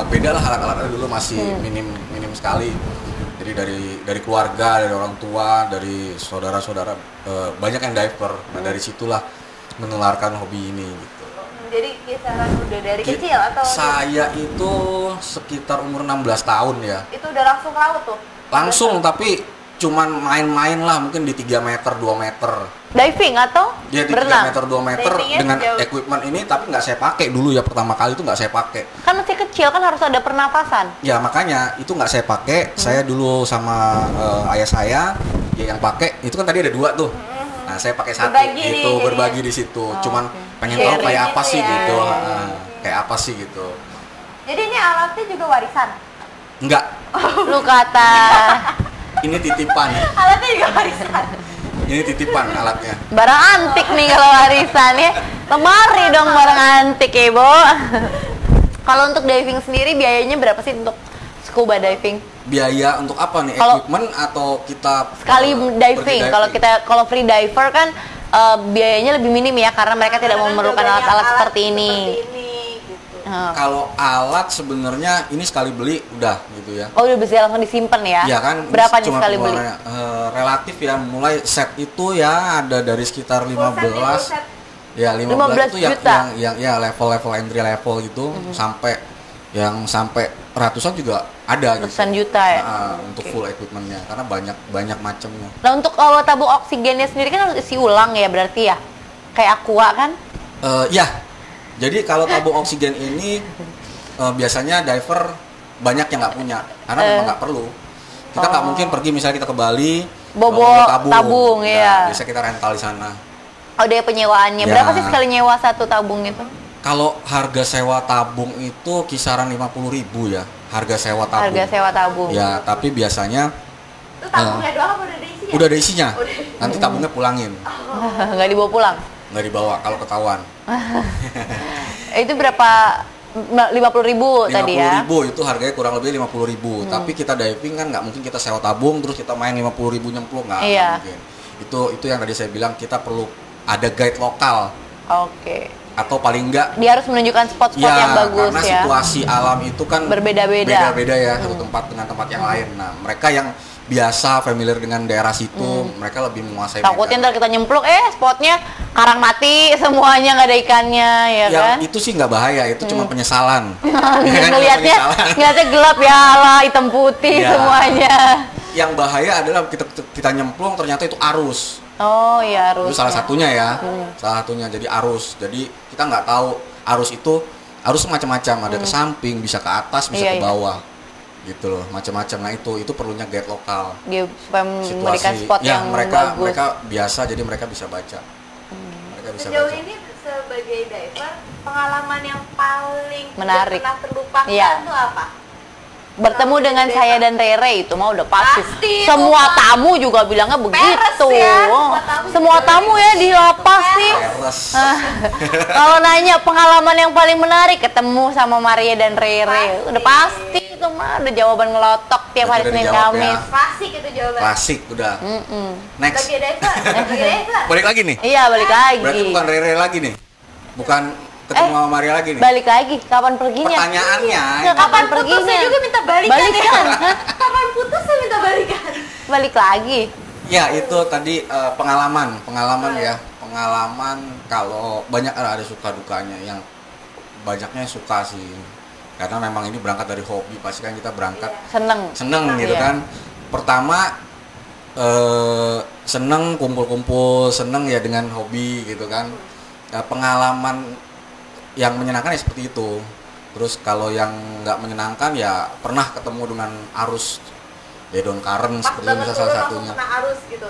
S1: beda lah alat-alatnya dulu masih minim sekali. Jadi dari keluarga, dari orang tua, dari saudara-saudara banyak yang diver. Nah, dari situlah menularkan hobi ini gitu.
S3: Jadi kisaran udah dari kecil atau?
S1: Saya itu sekitar umur 16 tahun ya.
S3: Itu udah langsung ke laut tuh?
S1: Langsung tapi cuman main-main lah mungkin di 3 meter, 2 meter.
S2: Diving atau
S1: Ya di 3
S2: berenang?
S1: meter, 2 meter
S3: Divingnya
S1: dengan
S3: sejauh-
S1: equipment ini tapi nggak saya pakai dulu ya, pertama kali itu nggak saya pakai.
S2: Kan masih kecil kan harus ada pernapasan.
S1: Ya makanya itu nggak saya pakai. Saya dulu sama ayah saya ya yang pakai itu kan tadi ada 2 tuh. Nah saya pakai 1
S3: Berbagi nih
S1: gitu,
S3: jadinya.
S1: berbagi di situ. Cuman pengen tahu
S3: Sharing
S1: kayak apa
S3: gitu
S1: sih
S3: ya.
S1: gitu.
S3: Iya.
S1: Kayak apa sih gitu.
S3: Jadi ini alatnya juga warisan?
S1: Enggak,
S2: Lu kata
S1: ini titipan.
S3: Alatnya juga warisan?
S1: Ini titipan alatnya.
S2: barang antik nih kalau warisan ya. Lemari dong barang antik ya, Bo. Kalau untuk diving sendiri biayanya berapa sih untuk scuba diving?
S1: Biaya untuk apa nih?
S2: Kalau-
S1: Equipment atau kita
S2: Sekali
S1: pergi
S2: diving. Kalau free diver kan biayanya lebih minim ya karena mereka tidak
S3: Karena
S2: memerlukan
S3: banyak
S2: alat-alat
S3: alat
S2: seperti ini.
S3: gitu.
S1: Kalau alat sebenarnya ini sekali beli udah gitu ya.
S2: Oh, udah bisa langsung disimpan ya?
S1: Iya kan?
S2: Berapa nih
S1: cuma
S2: sekali beli?
S1: pengeluarannya, relatif ya, mulai set itu ya ada dari sekitar 15.
S3: Full set.
S1: Ya 15
S2: 15
S1: itu
S2: juta.
S1: yang ya level entry level gitu sampai ratusan juga ada gitu.
S2: Ratusan juta ya?
S1: Untuk full equipmentnya karena banyak macamnya.
S2: Nah, untuk kalau tabung oksigennya sendiri kan harus isi ulang ya berarti ya? Kayak aqua kan?
S1: Ya, jadi kalau tabung oksigen ini biasanya diver banyak yang nggak punya karena memang nggak perlu. Kita nggak mungkin pergi misalnya kita ke Bali
S2: Bawa
S1: bawa
S2: tabung,
S1: Nah,
S2: iya.
S1: biasa kita rental di sana.
S2: Oh, ada penyewaannya.
S1: Ya.
S2: Berapa sih sekali nyewa satu tabung itu?
S1: Kalau harga sewa tabung itu kisaran 50.000 ya, harga sewa tabung.
S2: Harga sewa tabung.
S1: Ya, tapi biasanya
S3: Itu tabungnya doang apa udah ada isinya?
S1: udah ada isinya. Nanti tabungnya pulangin,
S2: Nggak dibawa pulang.
S1: nggak dibawa kalau ketahuan.
S2: Itu berapa 50.000 tadi ya.
S1: 50.000 itu harganya kurang lebih 50.000. Tapi kita diving kan nggak mungkin kita sewa tabung terus kita main 50.000 nyemplung, nggak
S2: Iya.
S1: mungkin. Itu yang tadi saya bilang, kita perlu ada guide lokal
S2: Oke.
S1: atau paling enggak
S2: Dia harus menunjukkan spot-spot yang bagus
S1: karena
S2: ya.
S1: situasi alam itu kan
S2: Berbeda-beda.
S1: beda-beda ya, satu tempat dengan tempat yang lain. Nah, mereka yang biasa familiar dengan daerah situ, mereka lebih menguasai.
S2: Takutnya
S1: medan.
S2: ntar kita nyemplung, spotnya karang mati semuanya, nggak ada ikannya, ya
S1: Yang
S2: kan?
S1: itu sih nggak bahaya, itu cuma penyesalan. Ya kan,
S2: ngelihatnya
S1: penyesalan.
S2: gelap ya, lah hitam putih
S1: Iya.
S2: semuanya.
S1: Yang bahaya adalah kita nyemplung ternyata itu arus.
S2: Oh iya, harus.
S1: Itu salah satunya ya, salah satunya. Jadi arus. Jadi kita nggak tahu arus itu macam-macam. Ada ke samping, bisa ke atas, bisa
S2: Iya,
S1: ke
S2: iya.
S1: bawah, gitu loh, macam-macam. Nah itu perlunya guide lokal.
S2: Dia memberikan spot
S1: ya,
S2: yang
S1: mereka
S2: bagus.
S1: biasa, jadi mereka bisa baca. Mereka bisa
S3: Sejauh
S1: baca.
S3: ini sebagai diver, pengalaman yang paling
S2: Menarik.
S3: tidak pernah terlupakan
S2: Iya.
S3: itu apa?
S2: Bertemu dengan saya dan Rere itu mah udah pasti.
S3: Pasti,
S2: Semua
S3: Pak.
S2: tamu juga bilangnya begitu.
S3: ya,
S2: Oh,
S3: semua tamu
S2: semua
S3: juga
S2: tamu ya di lapas sih.
S1: Peres.
S2: Kalau nanya pengalaman yang paling menarik ketemu sama Maria dan Rere, udah pasti itu mah ada jawaban ngelotok tiap
S1: Udah
S2: hari Senin
S1: dijawab ya.
S2: Kamis.
S3: Klasik itu jawaban.
S1: Klasik udah. Next.
S3: Sebagai diver, sebagai diver.
S1: Balik lagi nih.
S2: Iya, balik
S1: Berarti
S2: lagi.
S1: bukan Rere lagi nih. Bukan ketemu sama Maria lagi nih.
S2: Balik lagi. Kapan perginya?
S1: Pertanyaannya.
S2: Nggak, kapan
S3: Kapan
S2: perginya?
S3: putusnya juga minta balikan,
S2: Balikan.
S3: ya?
S2: Hah?
S3: Kapan putusnya minta balikan?
S2: Balik lagi.
S1: Ya itu tadi pengalaman ya. Pengalaman kalau banyak ada suka dukanya, yang banyaknya suka sih. Karena memang ini berangkat dari hobi, pasti kan kita berangkat seneng gitu
S2: Iya.
S1: kan. Pertama seneng kumpul-kumpul, seneng ya dengan hobi gitu kan. Pengalaman yang menyenangkan ya seperti itu. Terus kalau yang nggak menyenangkan ya pernah ketemu dengan arus Dedon Karen
S3: Pas
S1: seperti
S3: banget
S1: misalnya
S3: turun
S1: salah
S3: langsung
S1: satunya.
S3: kena arus gitu.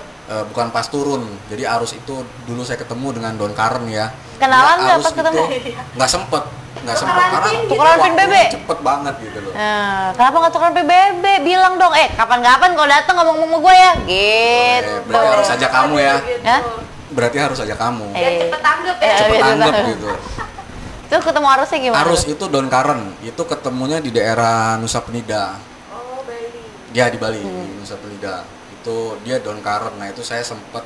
S1: Bukan pas turun, jadi arus itu dulu saya ketemu dengan Don Karen ya.
S2: Kenalan
S1: Dia
S2: nggak
S1: arus
S2: pas ketemu?
S1: itu nggak sempet
S3: Tukeran
S1: karena
S3: pin gitu.
S2: Tukeran pin BB?
S1: waktunya cepet banget gitu loh.
S2: Nah, kenapa nggak tukeran PBB? Bilang dong, kapan-kapan kalau datang ngomong sama gue ya, gitu.
S1: Berarti harus ajak kamu ya.
S3: Gitu.
S2: Hah?
S1: Berarti harus ajak kamu.
S3: Biar cepet tanggap ya.
S1: Cepet
S2: biar
S1: tanggap
S2: tanggap.
S1: gitu.
S2: Terus ketemu arusnya gimana?
S1: Arus itu Don Karen, itu ketemunya di daerah Nusa Penida.
S3: Oh, Bali.
S1: Dia di Bali, di Nusa Penida. Itu dia Don Karen. Nah, itu saya sempet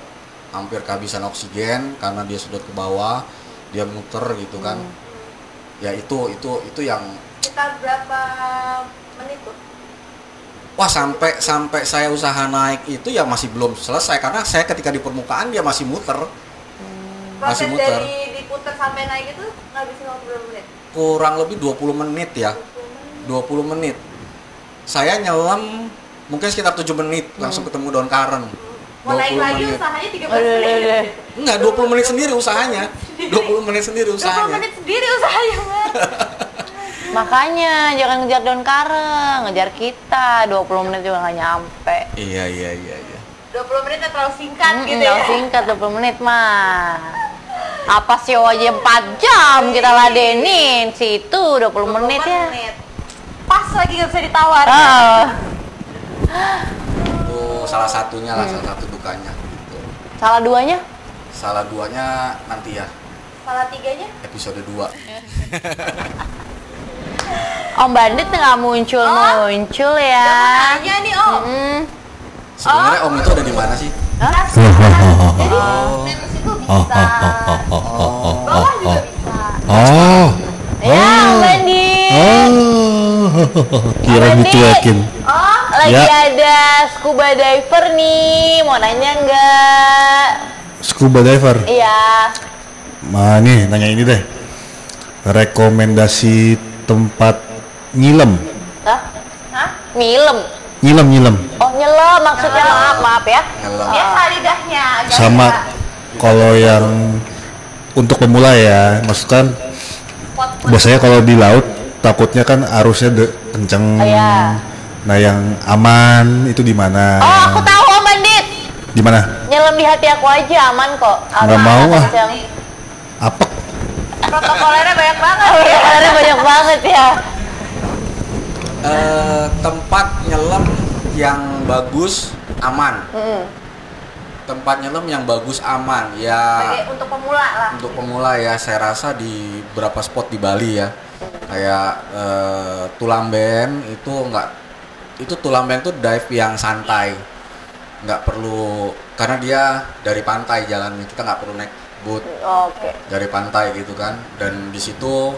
S1: hampir kehabisan oksigen karena dia sedot ke bawah, dia muter gitu kan. Ya itu yang
S3: Sekitar berapa menit tuh?
S1: wah sampai saya usaha naik itu ya masih belum selesai karena saya ketika di permukaan dia masih muter.
S3: Proses
S1: Masih muter.
S3: dari diputer sampai naik itu ngabisin waktu berapa menit?
S1: Kurang lebih 20 menit ya. 20 menit. Saya nyelam mungkin sekitar 7 menit langsung ketemu Don Karen.
S3: Mau naik
S1: 20
S3: lagi
S1: menit.
S3: usahanya 13
S2: Udah.
S3: menit.
S1: Enggak, 20 menit sendiri usahanya. 20 menit sendiri
S3: 20
S1: usahanya.
S3: menit sendiri usahanya, Mas.
S2: Makanya jangan ngejar Don Karen, ngejar kita. 20 menit juga nggak nyampe.
S1: Iya.
S3: 20 menitnya terlalu singkat gitu
S2: Nggak
S3: ya.
S2: singkat 20 menit mah. Apa sih aja 4 jam kita ladenin situ 20 menit ya.
S3: Pas lagi nggak bisa ditawar.
S1: Itu salah satunya lah, salah satu dukanya gitu.
S2: Salah duanya?
S1: Salah duanya nanti ya,
S3: Salah tiganya?
S1: episode 2.
S2: Om Bandit nggak muncul ya.
S3: Nanya nih, Om.
S1: Sebenarnya Om itu ada di mana sih?
S3: Jadi, Nemes itu bisa. Bawah juga bisa.
S4: Oh,
S2: Ya, Om Bandit.
S4: kira
S2: Bandit.
S4: dicuekin.
S3: Oh,
S2: Lagi
S4: Ya.
S2: ada scuba diver nih, mau nanya nggak?
S4: Scuba diver.
S2: Iya.
S4: Nih, nanya ini deh. Rekomendasi tempat nyilam.
S2: Hah? Nyilam.
S4: Nyilam.
S2: Oh, nyelam maksudnya, maaf ya.
S1: Nyelam.
S3: biasa lidahnya agak
S4: Sama kalau yang untuk pemula ya, maksudkan biasanya kalau di laut takutnya kan arusnya kenceng.
S2: Iya.
S4: Nah, yang aman itu di mana?
S2: Oh, aku tahu Om Bandit.
S4: Di mana?
S2: Nyelam di hati aku aja aman kok.
S4: Nggak mau, ah.
S2: Kenceng.
S4: Apek.
S3: protokolernya banyak banget
S2: Oh,
S3: ya.
S2: ya, banyak banget ya.
S1: Tempat nyelam yang bagus aman. Tempat nyelam yang bagus aman ya.
S3: Sebagai untuk pemula lah.
S1: Untuk pemula ya, saya rasa di beberapa spot di Bali ya. Kayak Tulamben itu enggak, itu Tulamben tuh dive yang santai, nggak perlu, karena dia dari pantai jalannya, kita nggak perlu naik boat.
S2: Oke.
S1: Dari pantai gitu kan, dan di situ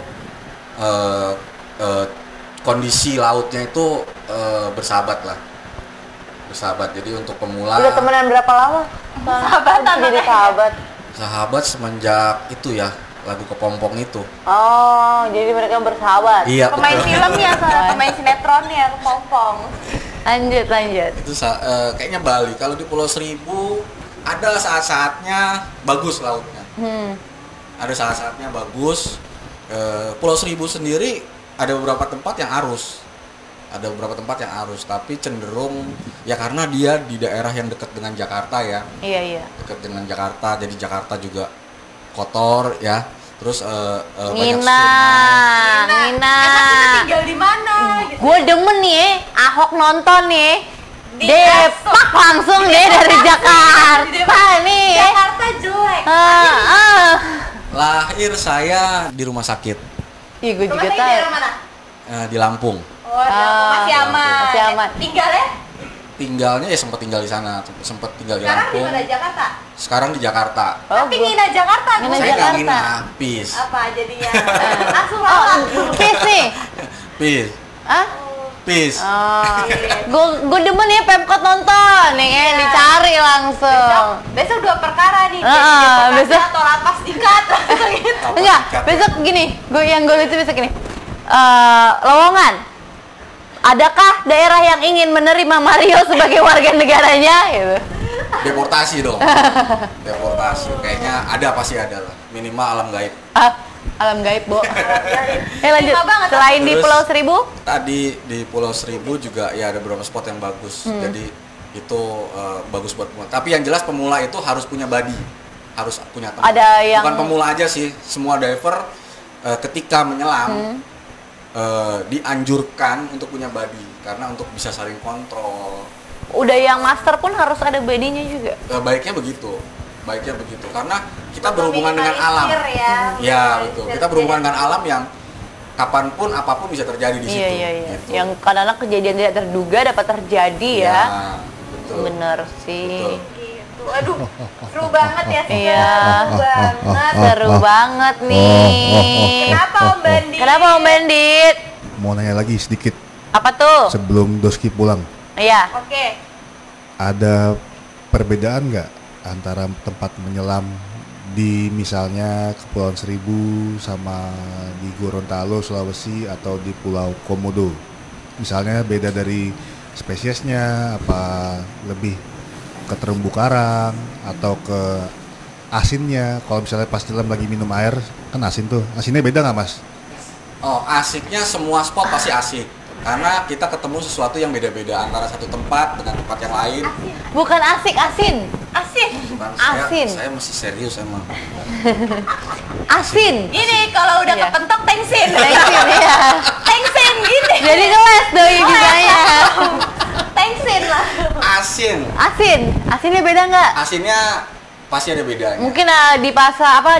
S1: kondisi lautnya itu bersahabat lah, bersahabat. Jadi untuk pemula.
S2: Udah temenan berapa lama?
S3: Sahabatan
S2: jadi
S3: makanya.
S2: sahabat.
S1: Semenjak itu ya, lagu Kepompong itu.
S2: Oh, jadi mereka bersahabat.
S1: Iya,
S3: Pemain
S1: betul.
S3: filmnya soalnya, pemain sinetronnya Kepompong.
S2: Lanjut.
S1: Itu kayaknya Bali. Kalau di Pulau Seribu ada saat-saatnya bagus lautnya. Ada saat-saatnya bagus. Pulau Seribu sendiri ada beberapa tempat yang arus. Ada beberapa tempat yang arus, tapi cenderung ya karena dia di daerah yang dekat dengan Jakarta ya.
S2: Iya.
S1: Dekat dengan Jakarta, jadi Jakarta juga kotor ya. Terus banyak
S2: Nina.
S3: Emang kita tinggal di mana? Gitu.
S2: Gue demen nih, Ahok nonton nih.
S3: Di
S2: Depak langsung deh dari Jakarta nih.
S3: Jakarta jelek.
S1: Lahir saya di rumah sakit
S2: Ih, gue
S3: Rumah
S2: juga
S3: sakit
S2: tahu.
S3: daerah mana?
S1: di Lampung.
S3: Oh, masih aman.
S2: Masih aman.
S3: Tinggal ya?
S1: Tinggalnya ya sempat tinggal di sana, sempat tinggal di
S3: Sekarang di
S1: Lampung.
S3: mana, Jakarta?
S1: Sekarang di Jakarta.
S3: Tapi nginah Jakarta.
S2: Nginah
S3: bukan?
S1: Saya nggak
S2: Jakarta.
S1: nginah, peace.
S3: Apa jadinya? Langsung
S2: Oh,
S3: lama.
S2: peace nih.
S1: Peace.
S2: Hah?
S1: Peace.
S2: Gue demen ya Pemkot nonton nih, dicari langsung.
S3: Besok dua perkara nih.
S2: Besok.
S3: Besok atau lapas tingkat gitu.
S2: Enggak, besok gini, yang gue lucu besok gini. Lowongan. Adakah daerah yang ingin menerima Mario sebagai warga negaranya? Gitu.
S1: Deportasi dong. Deportasi. Kayaknya ada, pasti ada lah. Minimal alam gaib.
S2: Alam gaib, Bo. Lanjut.
S3: Lima banget.
S2: Selain di
S1: Terus,
S2: Pulau Seribu?
S1: Tadi di Pulau Seribu juga ya ada beberapa spot yang bagus. Jadi itu bagus buat pemula. Tapi yang jelas pemula itu harus punya body, harus punya teman.
S2: Ada yang-
S1: Bukan pemula aja sih, semua diver ketika menyelam dianjurkan untuk punya body, karena untuk bisa saling kontrol.
S2: Udah yang master pun harus ada bodinya juga.
S1: Baiknya begitu, karena kita berhubungan dengan alam.
S3: Ya,
S1: Ya betul, kita berhubungan dengan alam yang kapanpun apapun bisa terjadi di situ.
S2: Iya.
S1: Gitu.
S2: Yang kadang-kadang kejadian tidak terduga dapat terjadi ya.
S1: Betul.
S2: Bener sih.
S1: Betul.
S3: gitu. Aduh, seru banget ya. Siska.
S2: Iya.
S3: Seru banget.
S2: Seru banget nih.
S3: Kenapa Om Bandi?
S2: Kenapa Om Bandit?
S4: Mau nanya lagi sedikit
S2: Apa tuh?
S4: sebelum Doski pulang.
S2: Iya.
S3: Oke.
S4: Ada perbedaan nggak antara tempat menyelam di misalnya Kepulauan Seribu sama di Gorontalo, Sulawesi, atau di Pulau Komodo? Misalnya beda dari spesiesnya, apa lebih ke terumbu karang atau ke asinnya? Kalau misalnya pas nyelam lagi minum air kan asin tuh, asinnya beda nggak Mas?
S1: Oh, asiknya semua spot pasti asik. Karena kita ketemu sesuatu yang beda-beda antara satu tempat dengan tempat yang lain.
S2: Bukan asik, asin.
S3: Asin.
S1: Bukan,
S2: Asin.
S1: Saya masih serius emang.
S2: Asin.
S3: Gini kalau udah
S2: Iya.
S3: kepentok tengsin.
S2: Tengsin ya.
S3: Tengsin gini.
S2: Jadi kelas doi juga ya.
S3: Tengsin lah.
S1: Asin.
S2: Asin. Asinnya beda nggak?
S1: Asinnya pasti ada bedanya.
S2: Mungkin di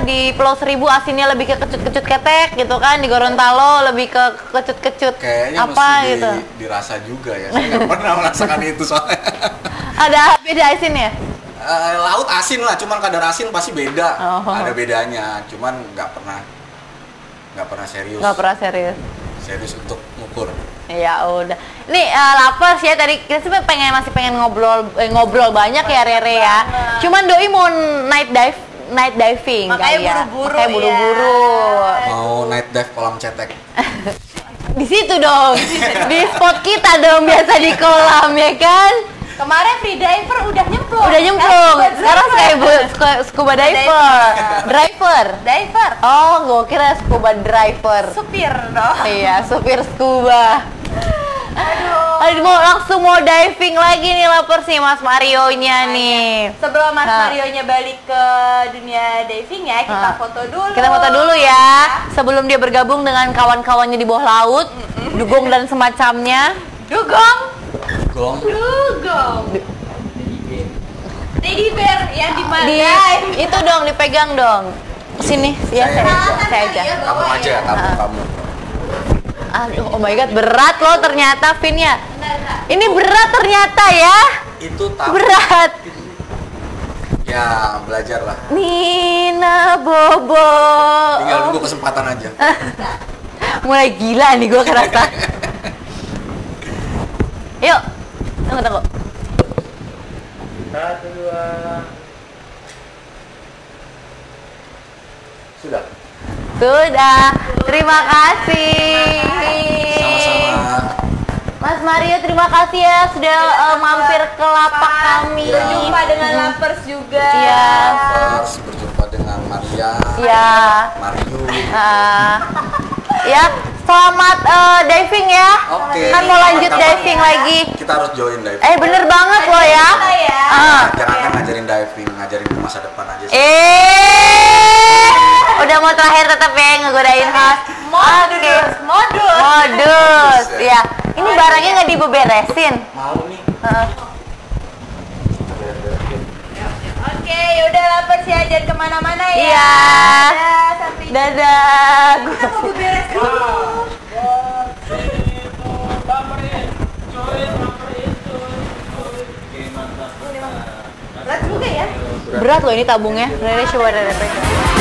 S2: di Pulau Seribu asinnya lebih ke kecut-kecut ketek gitu kan, di Gorontalo lebih ke kecut-kecut
S1: Kayaknya
S2: apa
S1: mesti
S2: gitu.
S1: dirasa juga ya. Saya nggak pernah merasakan itu soalnya.
S2: Ada beda asinnya?
S1: Laut asin lah, cuman kadar asin pasti beda.
S2: Oh.
S1: Ada bedanya, cuman nggak pernah serius.
S2: Nggak pernah serius.
S1: Serius untuk ngukur.
S2: Ya udah. Nih lapar sih ya, tadi kita sih masih pengen ngobrol banyak ya Rere ya. Cuman doi mau night diving
S3: Makanya
S2: kali ya.
S3: buru-buru
S2: Makanya
S3: ya.
S2: buru-buru.
S1: Mau night dive kolam cetek.
S2: Di situ dong. Di spot kita dong biasa di kolam ya kan.
S3: Kemarin free diver udah nyemplung.
S2: Udah nyemplung. Sekarang scuba diver.
S3: Diver.
S2: Oh, gue kira scuba driver.
S3: Supir dong.
S2: Iya, supir scuba. Aduh, mau diving lagi nih, lapar sih Mas Mario-nya nih.
S3: Sebelum Mas
S2: Nah.
S3: Mario-nya balik ke dunia diving ya, kita
S2: Nah.
S3: foto dulu.
S2: Kita foto dulu ya. Sebelum dia bergabung dengan kawan-kawannya di bawah laut, dugong dan semacamnya.
S3: Dugong.
S1: Gong.
S3: Dugong. Teddy bear yang di mana?
S2: Itu dong, dipegang dong. Sini, ya saya aja.
S1: Kamu aja, kamu.
S2: Aduh, oh my god, berat loh ternyata Vin-nya. Ini berat ternyata ya.
S1: Itu tabung.
S2: Berat.
S1: Ya, belajar lah.
S2: Nina Bobo.
S1: Tinggal nunggu kesempatan aja.
S2: Mulai gila nih gue kerasa. Yuk, tunggu.
S1: 1, 2. Sudah.
S2: Sudah. Terima kasih.
S1: Sama-sama.
S2: Mas Mario, terima kasih ya sudah mampir ke lapak kami.
S1: Ya.
S3: Berjumpa dengan Lapers juga.
S2: Iya.
S1: Terus berjumpa dengan Maria.
S2: Iya.
S1: Mario.
S2: Ya, selamat diving ya.
S1: Oke.
S2: Kan mau lanjut
S1: Kapan-kapan
S2: diving lagi.
S1: Kita harus join diving.
S2: Bener banget loh ya.
S1: Jangan kan ngajarin diving, ngajarin ke masa depan aja sih.
S2: Udah mau terakhir tetap ya ngegodain host. Modus. Ya, ini barangnya nggak dibeberesin.
S1: Mau nih.
S3: Oke, yaudah Lapers ya, jangan kemana-mana ya.
S2: Iya.
S3: Dadah, sampai
S2: Dadah.
S3: kita mau beberes dulu. Berat juga ya.
S2: Berat loh ini tabungnya. Rere coba Rere pegang.